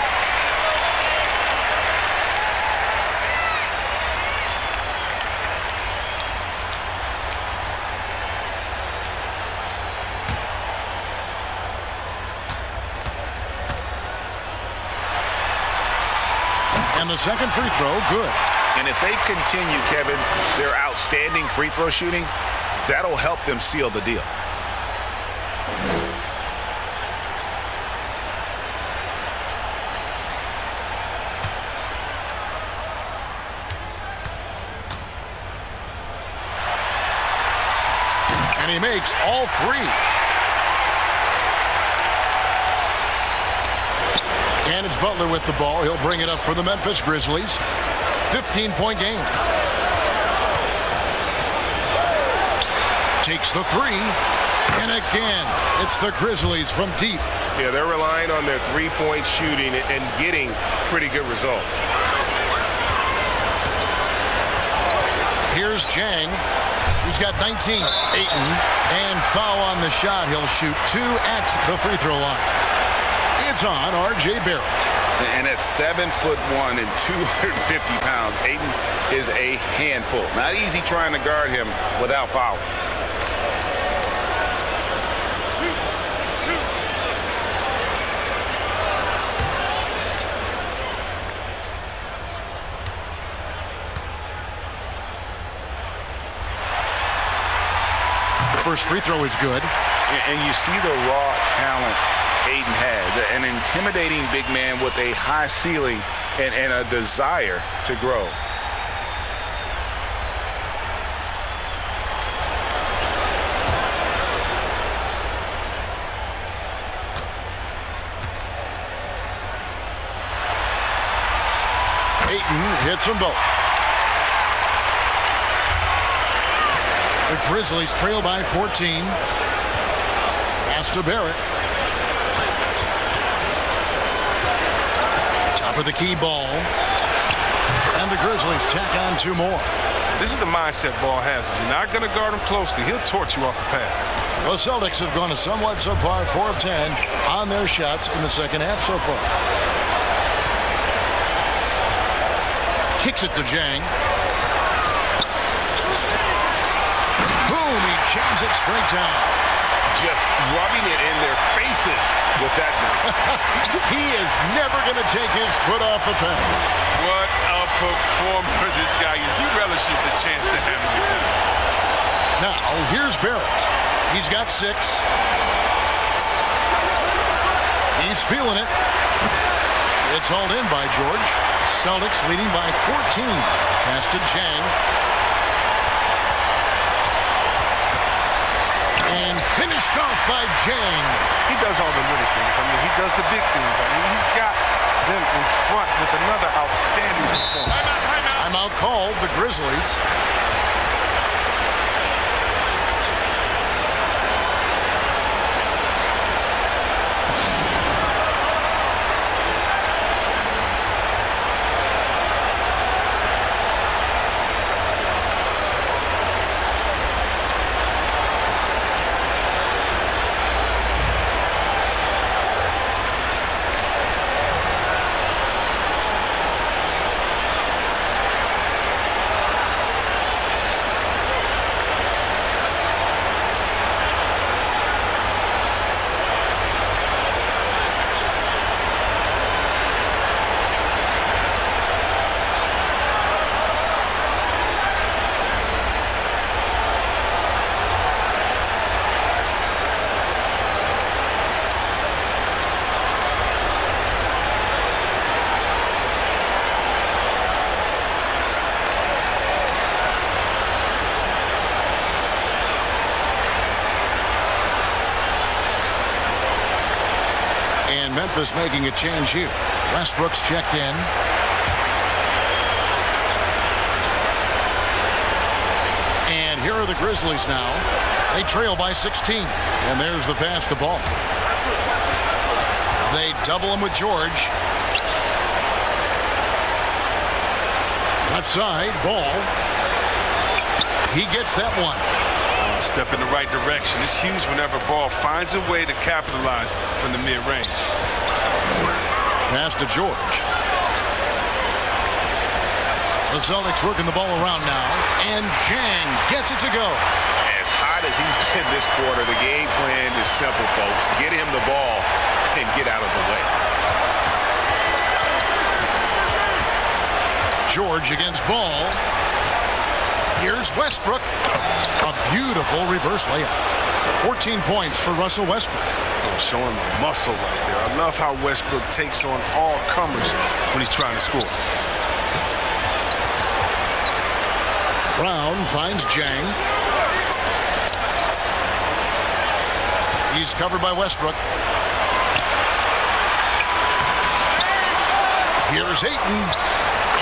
Speaker 2: And the second free throw, good.
Speaker 6: And if they continue, Kevin, their outstanding free throw shooting, that'll help them seal the deal.
Speaker 2: And he makes all 3. And it's Butler with the ball. He'll bring it up for the Memphis Grizzlies. 15-point game. Takes the 3. And again, it's the Grizzlies from deep.
Speaker 11: Yeah, they're relying on their three-point shooting and getting pretty good results.
Speaker 2: Here's Jang. He's got 19. Ayton, and foul on the shot. He'll shoot 2 at the free throw line. It's on R.J. Barrett.
Speaker 6: And at 7'1" and 250 pounds, Ayton is a handful. Not easy trying to guard him without foul.
Speaker 2: First free throw is good.
Speaker 6: And you see the raw talent Ayton has. An intimidating big man with a high ceiling and a desire to grow.
Speaker 2: Ayton hits them both. The Grizzlies trail by 14. Pass to Barrett. Top of the key ball. And the Grizzlies tack on 2 more.
Speaker 5: This is the mindset Ball has. If you're not going to guard him closely, he'll torch you off the pass.
Speaker 2: The Celtics have gone somewhat subpar, 4 of 10 on their shots in the second half so far. Kicks it to Jang. Boom, he jams it straight down.
Speaker 6: Just rubbing it in their faces with that dunk.
Speaker 2: He is never going to take his foot off the pedal.
Speaker 5: What a performer this guy is. He relishes the chance to hammer it down.
Speaker 2: Now, here's Barrett. He's got 6. He's feeling it. It's hauled in by George. Celtics leading by 14. Pass to Jang. And finished off by Jang.
Speaker 5: He does all the little things. I mean, he does the big things. I mean, he's got them in front with another outstanding performance.
Speaker 2: Timeout called, the Grizzlies. Memphis making a change here. Westbrook's checked in. And here are the Grizzlies now. They trail by 16. And there's the pass to Ball. They double him with George. Left side, Ball. He gets that one.
Speaker 5: Step in the right direction. It's huge whenever Ball finds a way to capitalize from the mid-range.
Speaker 2: Pass to George. The Celtics working the ball around now. And Jang gets it to go.
Speaker 6: As hot as he's been this quarter, the game plan is simple, folks. Get him the ball and get out of the way.
Speaker 2: George against Ball. Here's Westbrook. A beautiful reverse layup. 14 points for Russell Westbrook.
Speaker 5: Showing the muscle right there. I love how Westbrook takes on all comers when he's trying to score.
Speaker 2: Brown finds Jang. He's covered by Westbrook. Here's Ayton.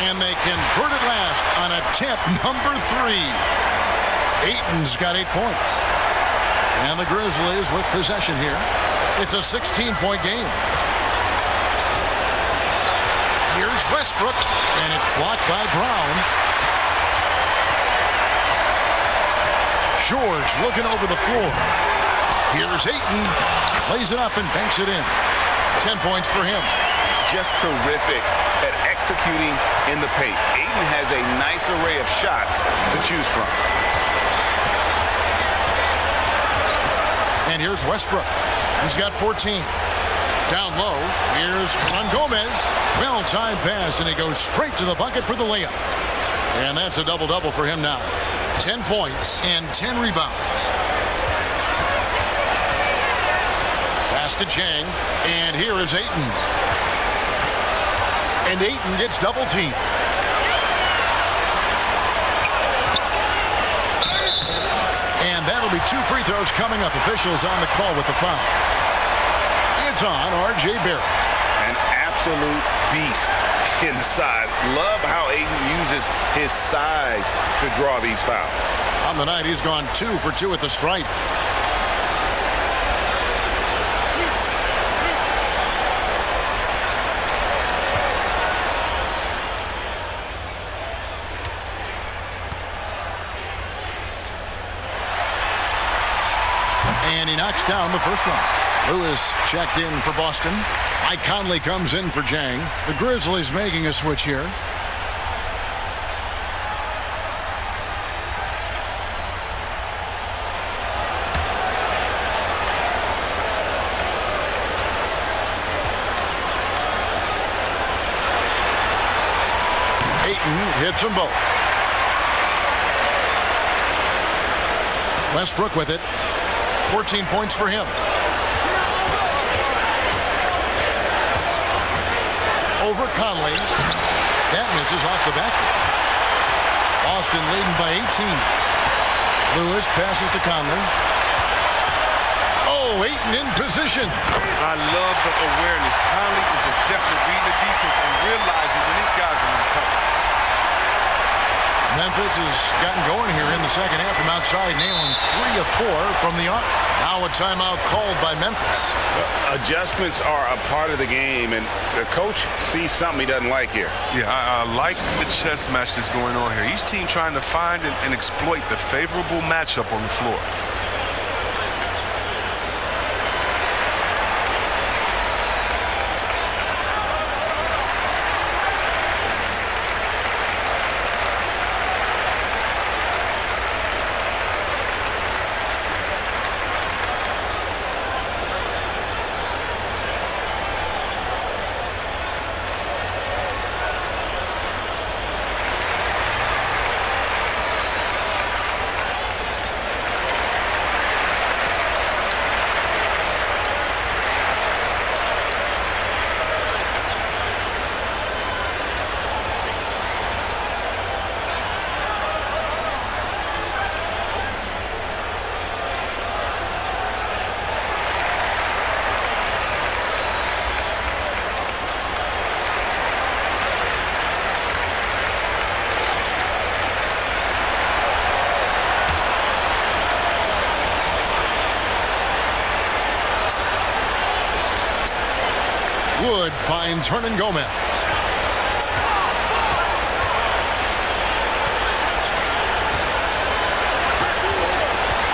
Speaker 2: And they convert it last on attempt number 3. Ayton's got 8 points. And the Grizzlies with possession here. It's a 16-point game. Here's Westbrook, and it's blocked by Brown. George looking over the floor. Here's Ayton. Lays it up and banks it in. 10 points for him.
Speaker 6: Just terrific at executing in the paint. Ayton has a nice array of shots to choose from.
Speaker 2: And here's Westbrook. He's got 14. Down low. Here's Gomez. Well-timed pass, and he goes straight to the bucket for the layup. And that's a double-double for him now. 10 points and 10 rebounds. Pass to Jang. And here is Ayton. And Ayton gets double-teamed. And that'll be 2 free throws coming up. Officials on the call with the foul. It's on R.J. Barrett.
Speaker 6: An absolute beast inside. Love how Ayton uses his size to draw these fouls.
Speaker 2: On the night, he's gone 2 for 2 at the stripe. And he knocks down the first one. Lewis checked in for Boston. Mike Conley comes in for Jang. The Grizzlies making a switch here. Ayton hits them both. Westbrook with it. 14 points for him. Over Conley. That misses off the back. Boston leading by 18. Lewis passes to Conley. Oh, Ayton in position.
Speaker 5: I love the awareness. Conley is adept at reading the defense and realizing when these guys are in cover.
Speaker 2: Memphis has gotten going here in the second half from outside, nailing 3 of 4 from the arc. Now a timeout called by Memphis.
Speaker 6: Adjustments are a part of the game, and the coach sees something he doesn't like here.
Speaker 5: Yeah, I like the chess match that's going on here. Each team trying to find and exploit the favorable matchup on the floor.
Speaker 2: Wood finds Hernan Gomez.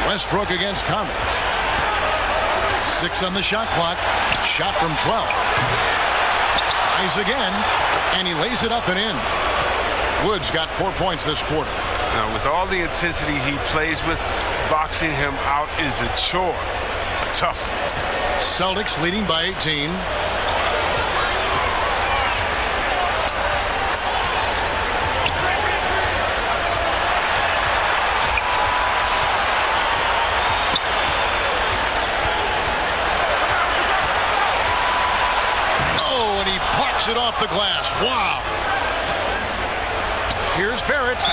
Speaker 2: Westbrook against Conley. 6 on the shot clock. Shot from 12. Tries again, and he lays it up and in. Wood's got 4 points this quarter.
Speaker 5: Now, with all the intensity he plays with, boxing him out is a chore. A tough one.
Speaker 2: Celtics leading by 18. It off the glass. Wow. Here's Barrett.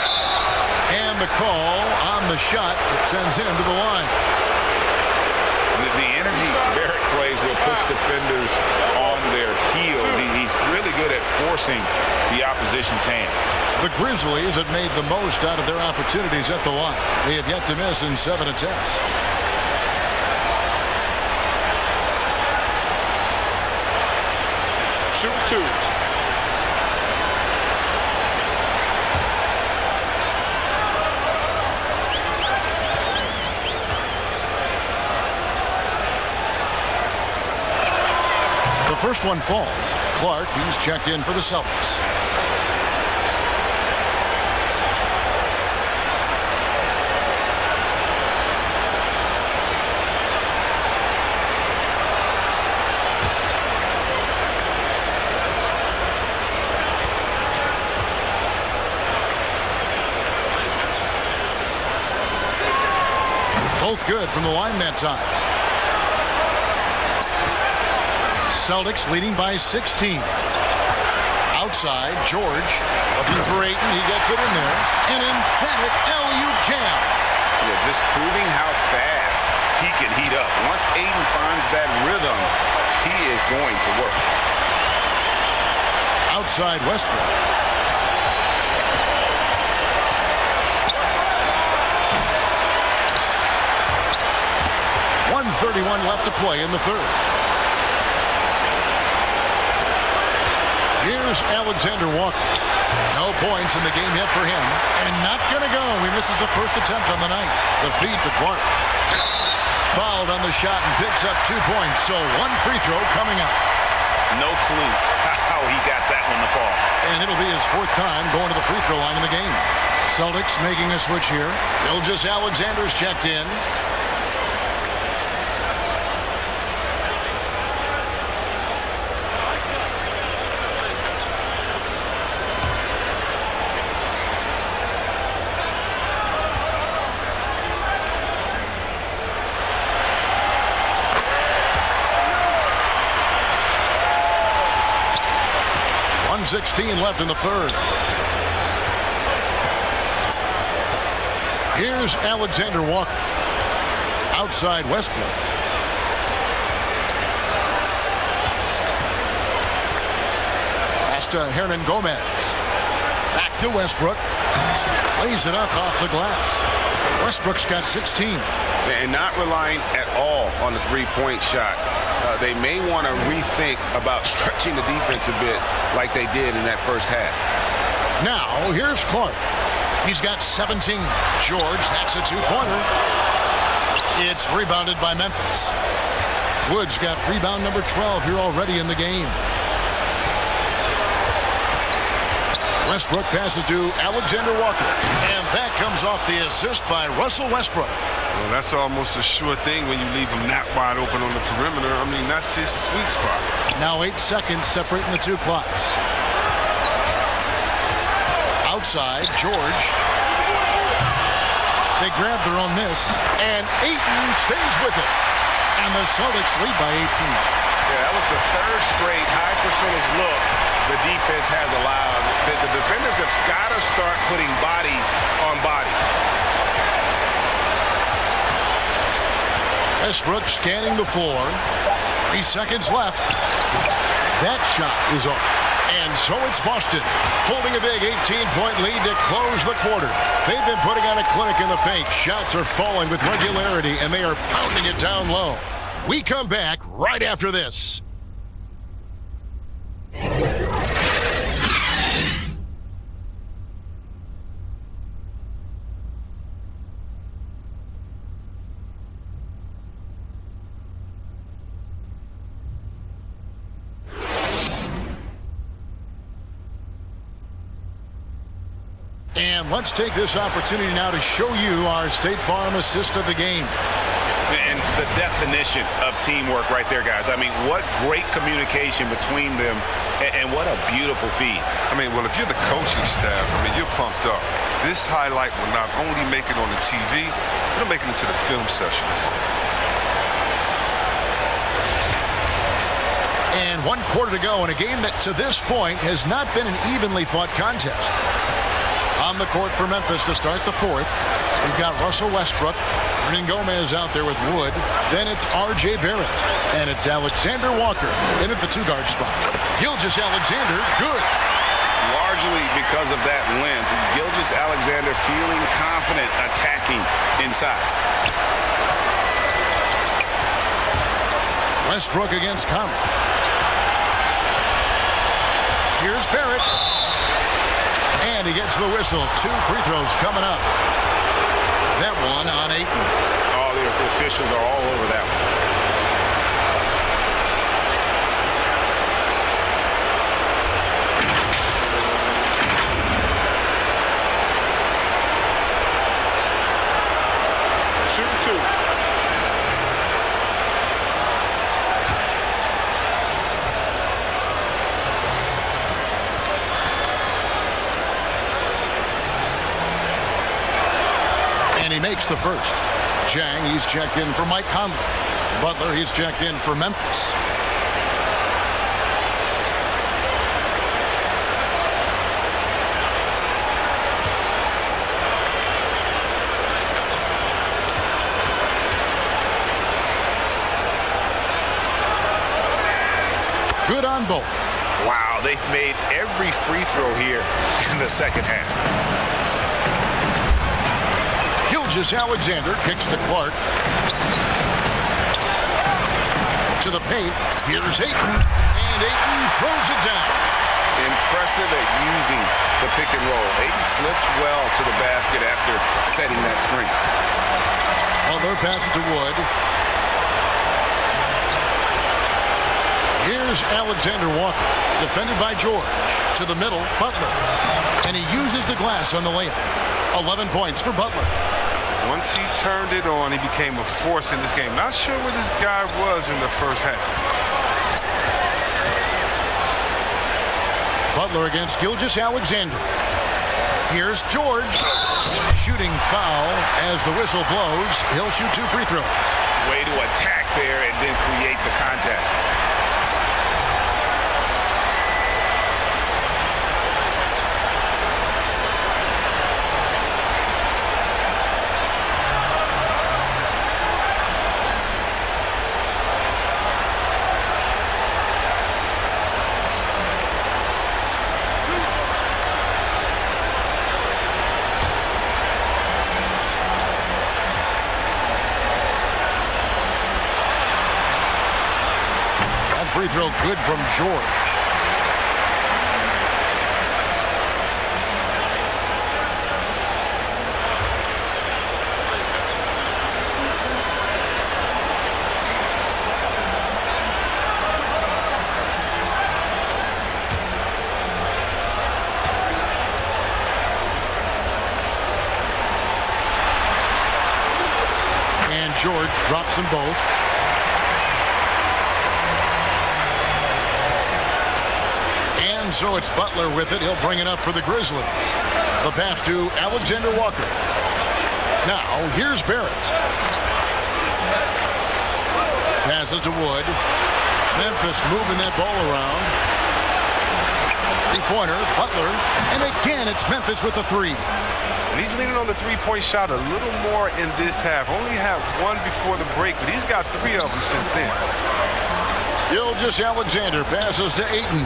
Speaker 2: And the call on the shot that sends him to the line.
Speaker 6: The energy Barrett plays with puts defenders on their heels. He's really good at forcing the opposition's hand.
Speaker 2: The Grizzlies have made the most out of their opportunities at the line. They have yet to miss in 7 attempts.
Speaker 6: Shoot 2.
Speaker 2: The first one falls. Clark, he's checked in for the Celtics. Both good from the line that time. Celtics leading by 16. Outside, George looking for Ayton. He gets it in there. An emphatic alley-oop jam.
Speaker 6: Yeah, just proving how fast he can heat up. Once Ayton finds that rhythm, he is going to work.
Speaker 2: Outside Westbrook. 1:31 left to play in the third. Here's Alexander Walker. No points in the game yet for him. And not going to go. He misses the first attempt on the night. The feed to Clark. Fouled on the shot and picks up 2 points. So 1 free throw coming up.
Speaker 6: No clue how he got that one to fall.
Speaker 2: And it'll be his 4th time going to the free throw line in the game. Celtics making a switch here. Ilgis Alexander's checked in. .16 left in the third. Here's Alexander Walker. Outside Westbrook. Pass to Hernan Gomez. Back to Westbrook. Lays it up off the glass. Westbrook's got 16.
Speaker 6: And not relying at all on the three-point shot. They may want to rethink about stretching the defense a bit like they did in that first half.
Speaker 2: Now, here's Clark. He's got 17. George, that's a 2-pointer. It's rebounded by Memphis. Wood's got rebound number 12 here already in the game. Westbrook passes to Alexander Walker. And that comes off the assist by Russell Westbrook.
Speaker 5: Well, that's almost a sure thing when you leave him that wide open on the perimeter. I mean, that's his sweet spot.
Speaker 2: Now 8 seconds separating the 2 clocks. Outside, George. They grab their own miss, and Ayton stays with it. And the Celtics lead by 18.
Speaker 6: Yeah, that was the 3rd straight high percentage look the defense has allowed. The defenders have got to start putting bodies on bodies.
Speaker 2: Westbrook scanning the floor. 3 seconds left. That shot is off. And so it's Boston holding a big 18-point lead to close the quarter. They've been putting on a clinic in the paint. Shots are falling with regularity, and they are pounding it down low. We come back right after this. And let's take this opportunity now to show you our State Farm assist of the game.
Speaker 6: And the definition of teamwork right there, guys. I mean, what great communication between them, and what a beautiful feed.
Speaker 5: I mean, well, if you're the coaching staff, I mean, you're pumped up. This highlight will not only make it on the TV, it'll make it into the film session.
Speaker 2: And 1 quarter to go in a game that to this point has not been an evenly fought contest. On the court for Memphis to start the fourth, we've got Russell Westbrook. Hernan Gomez out there with Wood. Then it's R.J. Barrett. And it's Alexander Walker in at the 2-guard spot. Gilgeous-Alexander, good.
Speaker 6: Largely because of that length, Gilgeous-Alexander feeling confident attacking inside.
Speaker 2: Westbrook against Conley. Here's Barrett. And he gets the whistle. 2 free throws coming up. That one on Ayton.
Speaker 6: Oh, the officials are all over that one.
Speaker 11: Shooting 2.
Speaker 2: And he makes the first. Jang, he's checked in for Mike Conley. Butler, he's checked in for Memphis. Good on both.
Speaker 6: Wow, they've made every free throw here in the second half.
Speaker 2: Gilgeous-Alexander kicks to Clark. To the paint. Here's Ayton. And Ayton throws it down.
Speaker 6: Impressive at using the pick and roll. Ayton slips well to the basket after setting that screen.
Speaker 2: Butler passes to Wood. Here's Alexander Walker. Defended by George. To the middle, Butler. And he uses the glass on the layup. 11 points for Butler.
Speaker 5: Once he turned it on, he became a force in this game. Not sure where this guy was in the first half.
Speaker 2: Butler against Gilgeous-Alexander. Here's George. Shooting foul as the whistle blows. He'll shoot 2 free throws.
Speaker 6: Way to attack there and then create the contact.
Speaker 2: Free throw good from George. And George drops them both. So it's Butler with it. He'll bring it up for the Grizzlies. The pass to Alexander Walker. Now, here's Barrett. Passes to Wood. Memphis moving that ball around. 3-pointer, Butler. And again, it's Memphis with the 3.
Speaker 5: And he's leaning on the 3-point shot a little more in this half. Only had 1 before the break, but he's got 3 of them since then.
Speaker 2: Gilgeous-Alexander passes to Ayton.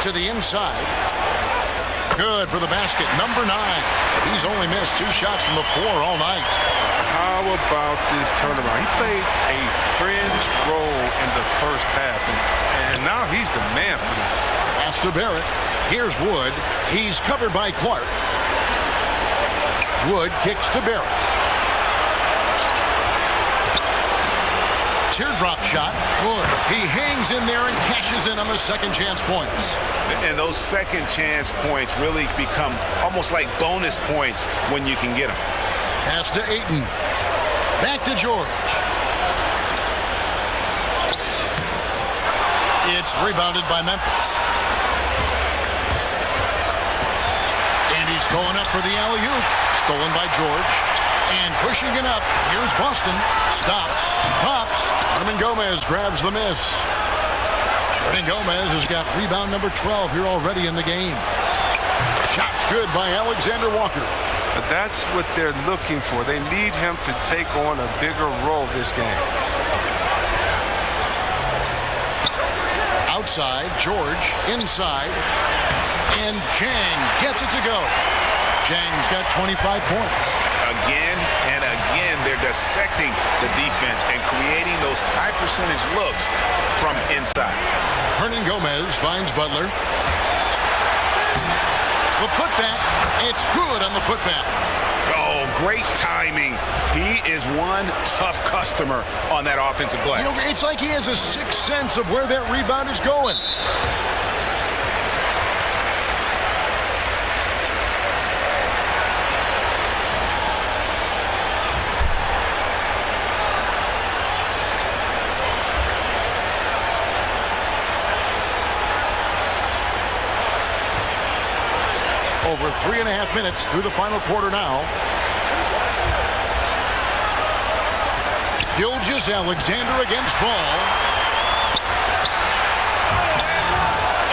Speaker 2: To the inside. Good for the basket. Number 9. He's only missed 2 shots from the floor all night.
Speaker 5: How about this turnaround? He played a fringe role in the first half, and now he's the man for them.
Speaker 2: Pass to Barrett. Here's Wood. He's covered by Clark. Wood kicks to Barrett. teardrop shot. Wood. He hangs in there and cashes in on the second chance points.
Speaker 6: And those second chance points really become almost like bonus points when you can get them.
Speaker 2: Pass to Ayton. Back to George. It's rebounded by Memphis. And he's going up for the alley-oop. Stolen by George. And pushing it up. Here's Boston. Stops. Pops. Hernan Gomez grabs the miss. Hernan Gomez has got rebound number 12 here already in the game. Shots good by Alexander Walker.
Speaker 5: But that's what they're looking for. They need him to take on a bigger role this game.
Speaker 2: Outside, George, inside, and Chang gets it to go. Chang's got 25 points.
Speaker 6: Again and again, they're dissecting the defense and creating those high percentage looks from inside.
Speaker 2: Hernan Gomez finds Butler. The putback, it's good on the putback.
Speaker 6: Oh, great timing. He is one tough customer on that offensive glass.
Speaker 2: You know, it's like he has a sixth sense of where that rebound is going. Over 3.5 minutes through the final quarter now. Gilgeous Alexander against Ball.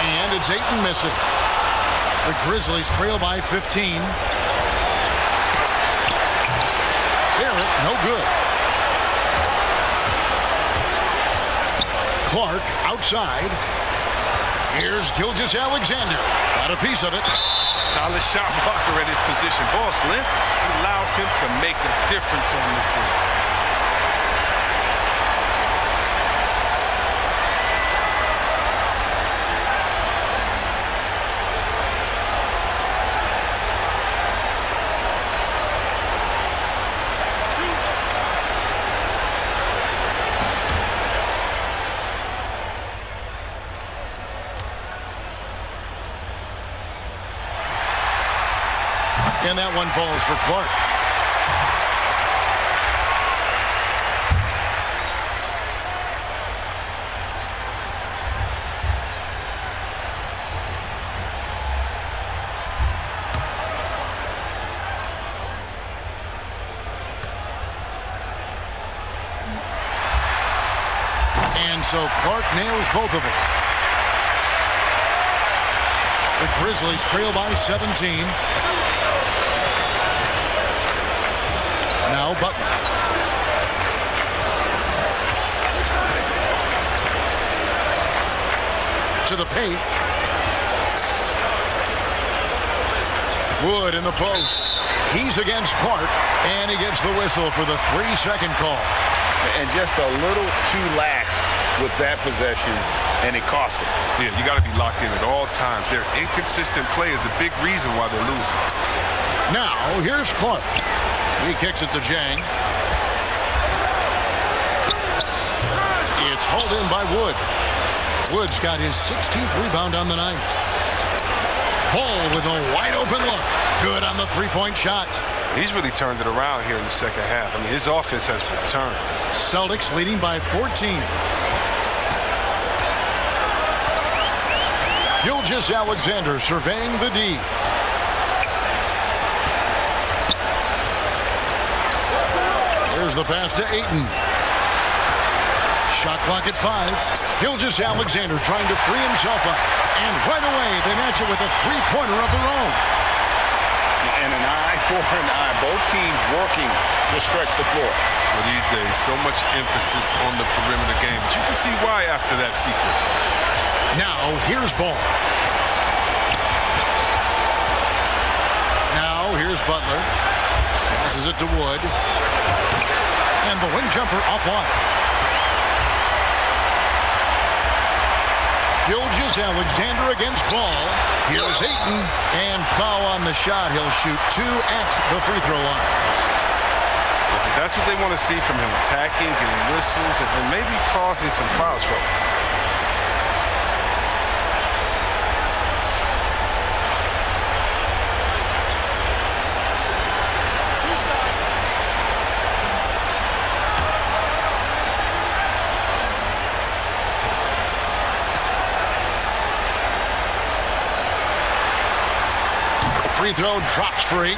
Speaker 2: And it's Ayton missing. The Grizzlies trail by 15. Barrett, no good. Clark outside. Here's Gilgeous Alexander. Got a piece of it.
Speaker 5: Solid shot blocker at his position. Ball's length allows him to make a difference on this end.
Speaker 2: And that one falls for Clark. And so Clark nails both of them. The Grizzlies trail by 17. Now Butler. To the paint. Wood in the post. He's against Clark, and he gets the whistle for the 3-second call.
Speaker 6: And just a little too lax with that possession, and it cost him.
Speaker 5: Yeah, you got to be locked in at all times. Their inconsistent play is a big reason why they're losing.
Speaker 2: Now, here's Clark. He kicks it to Jang. It's hauled in by Wood. Wood's got his 16th rebound on the night. Ball with a wide open look. Good on the three-point shot.
Speaker 5: He's really turned it around here in the second half. I mean, his offense has returned.
Speaker 2: Celtics leading by 14. Gilgeous Alexander surveying the D. There's the pass to Ayton. Shot clock at 5. Gilgeous Alexander trying to free himself up. And right away, they match it with a three-pointer of their own.
Speaker 6: And an eye for an eye. Both teams working to stretch the floor.
Speaker 5: Well, these days, so much emphasis on the perimeter game. But you can see why after that sequence.
Speaker 2: Now, here's Ball. Now, here's Butler. Passes it to Wood. And the wing jumper offline. Gilgeous Alexander against Ball. Here's Ayton. And foul on the shot. He'll shoot 2 at the free throw line.
Speaker 6: Well,
Speaker 5: bucket. That's what they want to see from him, attacking, getting whistles, and maybe causing some foul trouble.
Speaker 2: Free throw drops for Ayton.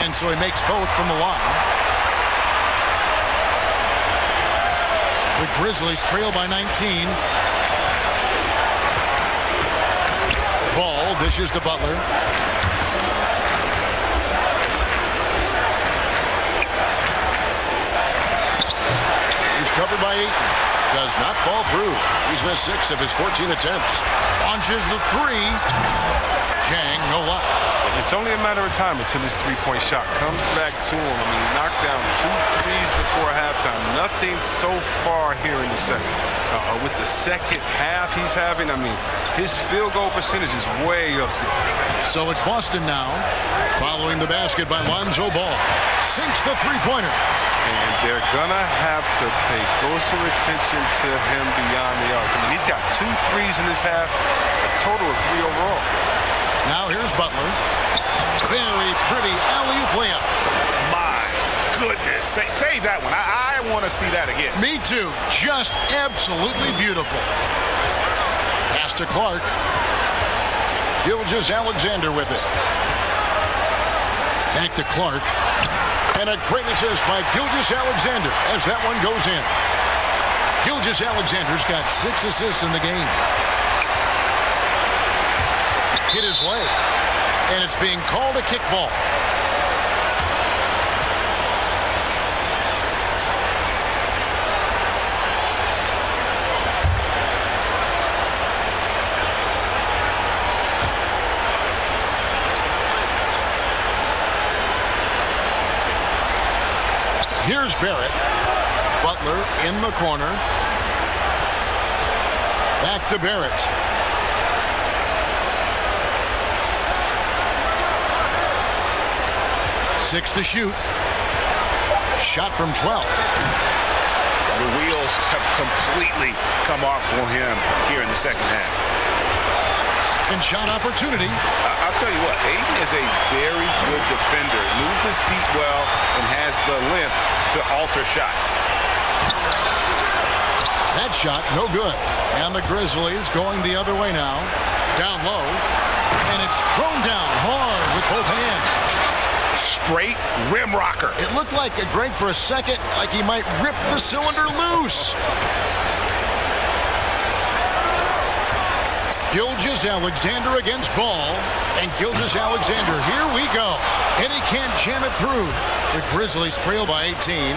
Speaker 2: And so he makes both from the line. The Grizzlies trail by 19. Ball dishes to Butler. He's covered by Ayton. Does not fall through. He's missed 6 of his 14 attempts. Launches the 3. Jang, no luck.
Speaker 5: It's only a matter of time until his three-point shot comes back to him. I mean, he knocked down 2 threes before halftime. Nothing so far here in the second. With the second half he's having, I mean, his field goal percentage is way up there.
Speaker 2: So it's Boston now, following the basket by Lonzo Ball. Sinks the three-pointer.
Speaker 5: And they're going to have to pay closer attention to him beyond the arc. I mean, he's got 2 threes in this half, a total of 3 overall.
Speaker 2: Now here's Butler. Very pretty alley-oop layup.
Speaker 6: My goodness. Save that one. I want to see that again.
Speaker 2: Me too. Just absolutely beautiful. Pass to Clark. Gilgeous-Alexander with it. Back to Clark. And a great assist by Gilgeous-Alexander as that one goes in. Gilgeous-Alexander's got 6 assists in the game. Hit his leg, and it's being called a kickball. Here's Barrett. Butler in the corner. Back to Barrett. 6 to shoot. Shot from 12.
Speaker 6: The wheels have completely come off for him here in the second half.
Speaker 2: Second shot opportunity.
Speaker 6: I'll tell you what, Ayton is a very good defender. Moves his feet well and has the length to alter shots.
Speaker 2: That shot, no good. And the Grizzlies going the other way now. Down low. And it's thrown down hard with both hands.
Speaker 6: Straight rim rocker.
Speaker 2: It looked like it, Greg, for a second, like he might rip the cylinder loose. Gilgeous-Alexander against Ball. And Gilgeous-Alexander, here we go. And he can't jam it through. The Grizzlies trail by 18.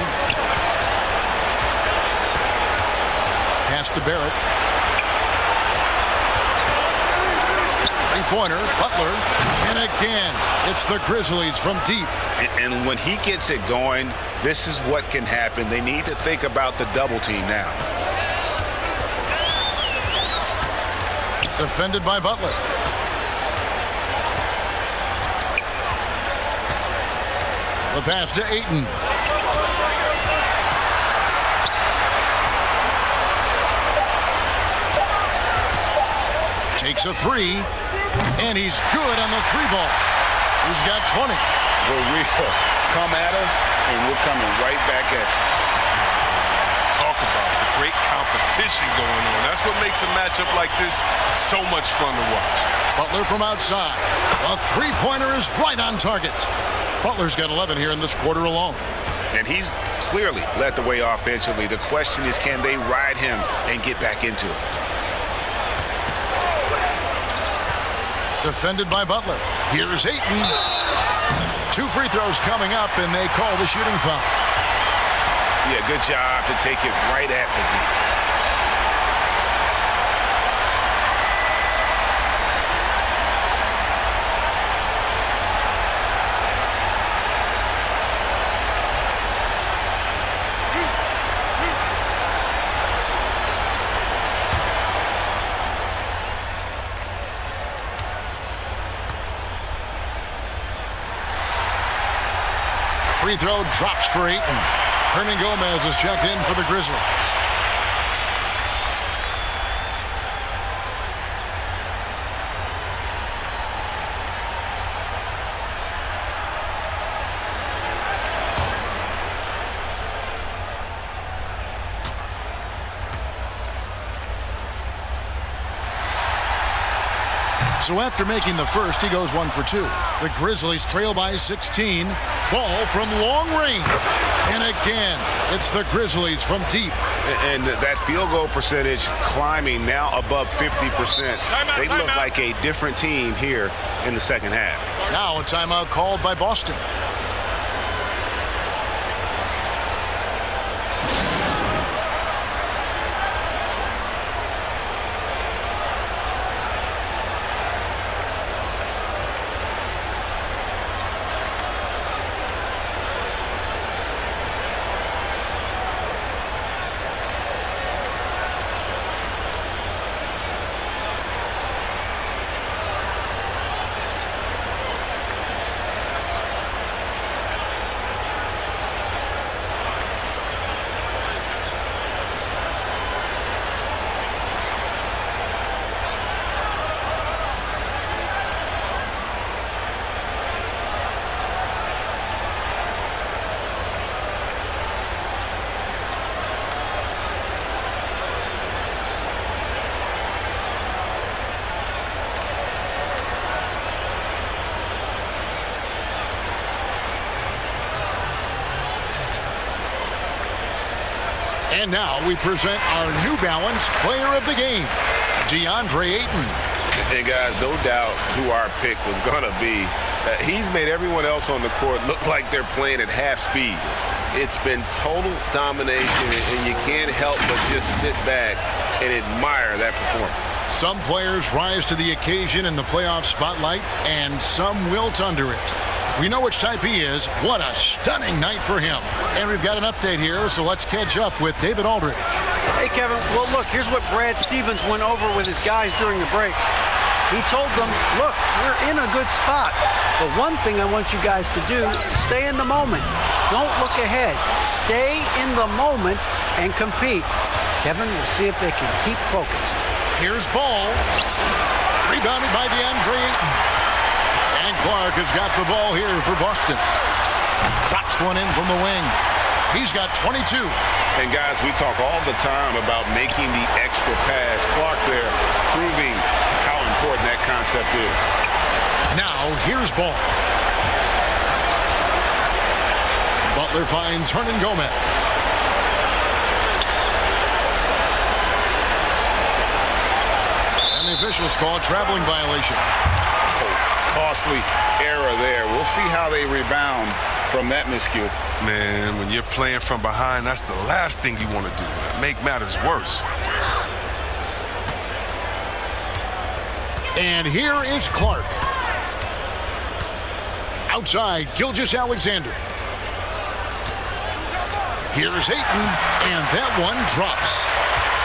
Speaker 2: Pass to Barrett. Three-pointer, Butler, and again, it's the Grizzlies from deep.
Speaker 6: And when he gets it going, this is what can happen. They need to think about the double team now.
Speaker 2: Defended by Butler. The pass to Ayton. Takes a 3, and he's good on the 3-ball. He's got 20.
Speaker 6: The real come at us, and we're coming right back at you.
Speaker 5: Talk about the great competition going on. That's what makes a matchup like this so much fun to watch.
Speaker 2: Butler from outside. A 3-pointer is right on target. Butler's got 11 here in this quarter alone.
Speaker 6: And he's clearly led the way offensively. The question is, can they ride him and get back into it?
Speaker 2: Defended by Butler. Here's Ayton. 2 free throws coming up, and they call the shooting foul.
Speaker 6: Yeah, good job to take it right at the D.
Speaker 2: Free throw drops for Ayton. Hernan Gomez is checked in for the Grizzlies. So after making the first, he goes 1 for 2. The Grizzlies trail by 16. Ball from long range. And again, it's the Grizzlies from deep.
Speaker 4: And that field goal percentage climbing now above 50%. They look like a different team here in the second half.
Speaker 2: Now a timeout called by Boston. And now we present our New Balance Player of the Game, DeAndre Ayton.
Speaker 4: And guys, no doubt who our pick was going to be. He's made everyone else on the court look like they're playing at half speed. It's been total domination, and you can't help but just sit back and admire that performance.
Speaker 2: Some players rise to the occasion in the playoff spotlight, and some wilt under it. We know which type he is. What a stunning night for him. And we've got an update here, so let's catch up with David Aldridge.
Speaker 3: Hey, Kevin. Well, look, here's what Brad Stevens went over with his guys during the break. He told them, look, we're in a good spot. But one thing I want you guys to do, stay in the moment. Don't look ahead. Stay in the moment and compete. Kevin, we'll see if they can keep focused.
Speaker 2: Here's Ball. Rebounded by DeAndre Ayton. And Clark has got the ball here for Boston. Drops one in from the wing. He's got 22.
Speaker 4: And guys, we talk all the time about making the extra pass. Clark there proving how important that concept is.
Speaker 2: Now here's Ball. Butler finds Hernan Gomez. And the officials call a traveling violation.
Speaker 4: Costly error there. We'll see how they rebound from that miscue.
Speaker 5: Man, when you're playing from behind, that's the last thing you want to do. Make matters worse.
Speaker 2: And here is Clark. Outside, Gilgeous-Alexander. Here's Ayton, and that one drops.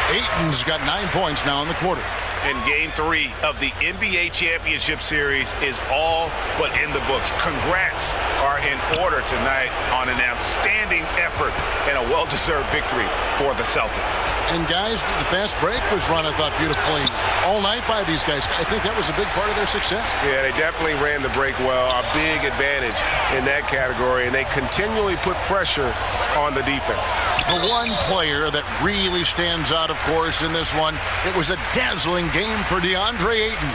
Speaker 2: Ayton's got 9 points now in the quarter.
Speaker 4: And Game 3 of the NBA Championship Series is all but in the books. Congrats are in order tonight on an outstanding effort and a well-deserved victory for the Celtics.
Speaker 2: And guys, the fast break was run, I thought, beautifully all night by these guys. I think that was a big part of their success.
Speaker 11: Yeah, they definitely ran the break well. A big advantage in that category, and they continually put pressure on the defense.
Speaker 2: The one player that really stands out, of course, in this one, it was a dazzling game for DeAndre Ayton.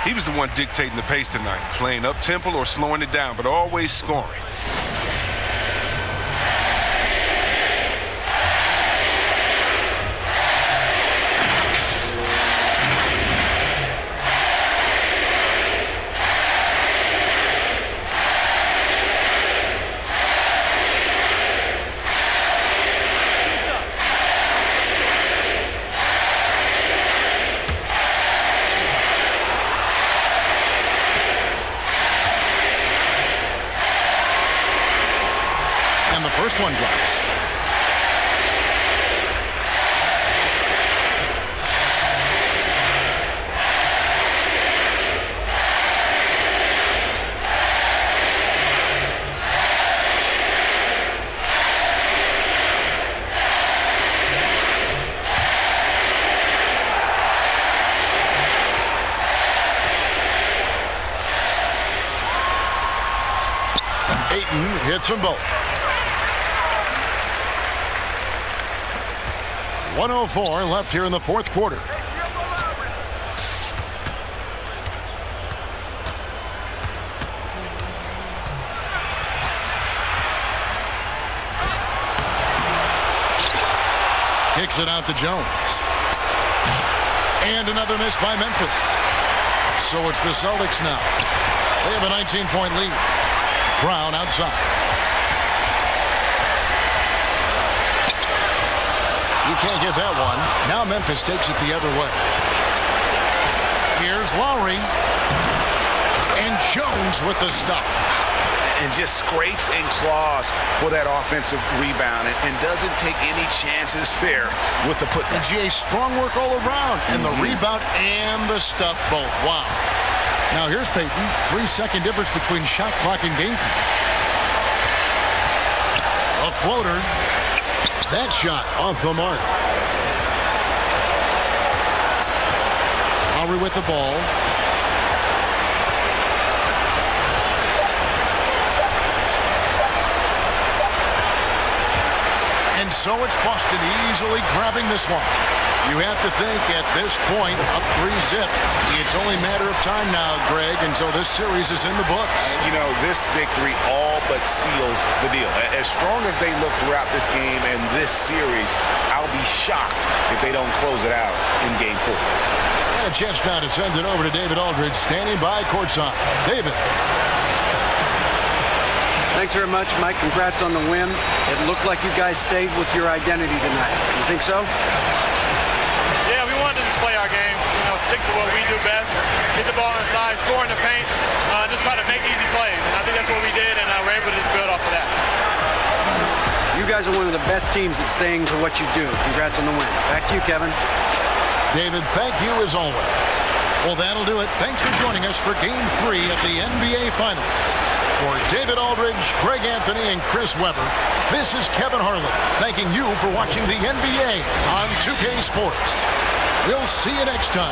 Speaker 5: He was the one dictating the pace tonight, playing up-tempo or slowing it down, but always scoring.
Speaker 2: hits them both. 1:04 left here in the fourth quarter. Kicks it out to Jones. And another miss by Memphis. So it's the Celtics now. They have a 19-point lead. Brown outside. You can't get that one. Now Memphis takes it the other way. Here's Lowry. And Jones with the stop.
Speaker 6: And just scrapes and claws for that offensive rebound and doesn't take any chances there with the putback.
Speaker 2: GA, strong work all around, and the rebound and the stuff both. Wow. Now here's Peyton. 3-second difference between shot clock and game clock. A floater. That shot off the mark. Lowry with the ball. And so it's Boston easily grabbing this one. You have to think at this point, up 3-0. It's only a matter of time now, Greg, until this series is in the books.
Speaker 6: You know, this victory all but seals the deal. As strong as they look throughout this game and this series, I'll be shocked if they don't close it out in Game 4.
Speaker 2: And a chance now to send it over to David Aldridge, standing by courtside. David.
Speaker 3: Thanks very much, Mike. Congrats on the win. It looked like you guys stayed with your identity tonight. You think so?
Speaker 12: Yeah, we wanted to just play our game. You know, stick to what we do best. Get the ball inside, score in the paint, just try to make easy plays. And I think that's what we did, and we're able to just build off of that.
Speaker 3: You guys are one of the best teams at staying to what you do. Congrats on the win. Back to you, Kevin.
Speaker 2: David, thank you as always. Well, that'll do it. Thanks for joining us for Game 3 of the NBA Finals. For David Aldridge, Greg Anthony, and Chris Webber, this is Kevin Harlan thanking you for watching the NBA on 2K Sports. We'll see you next time.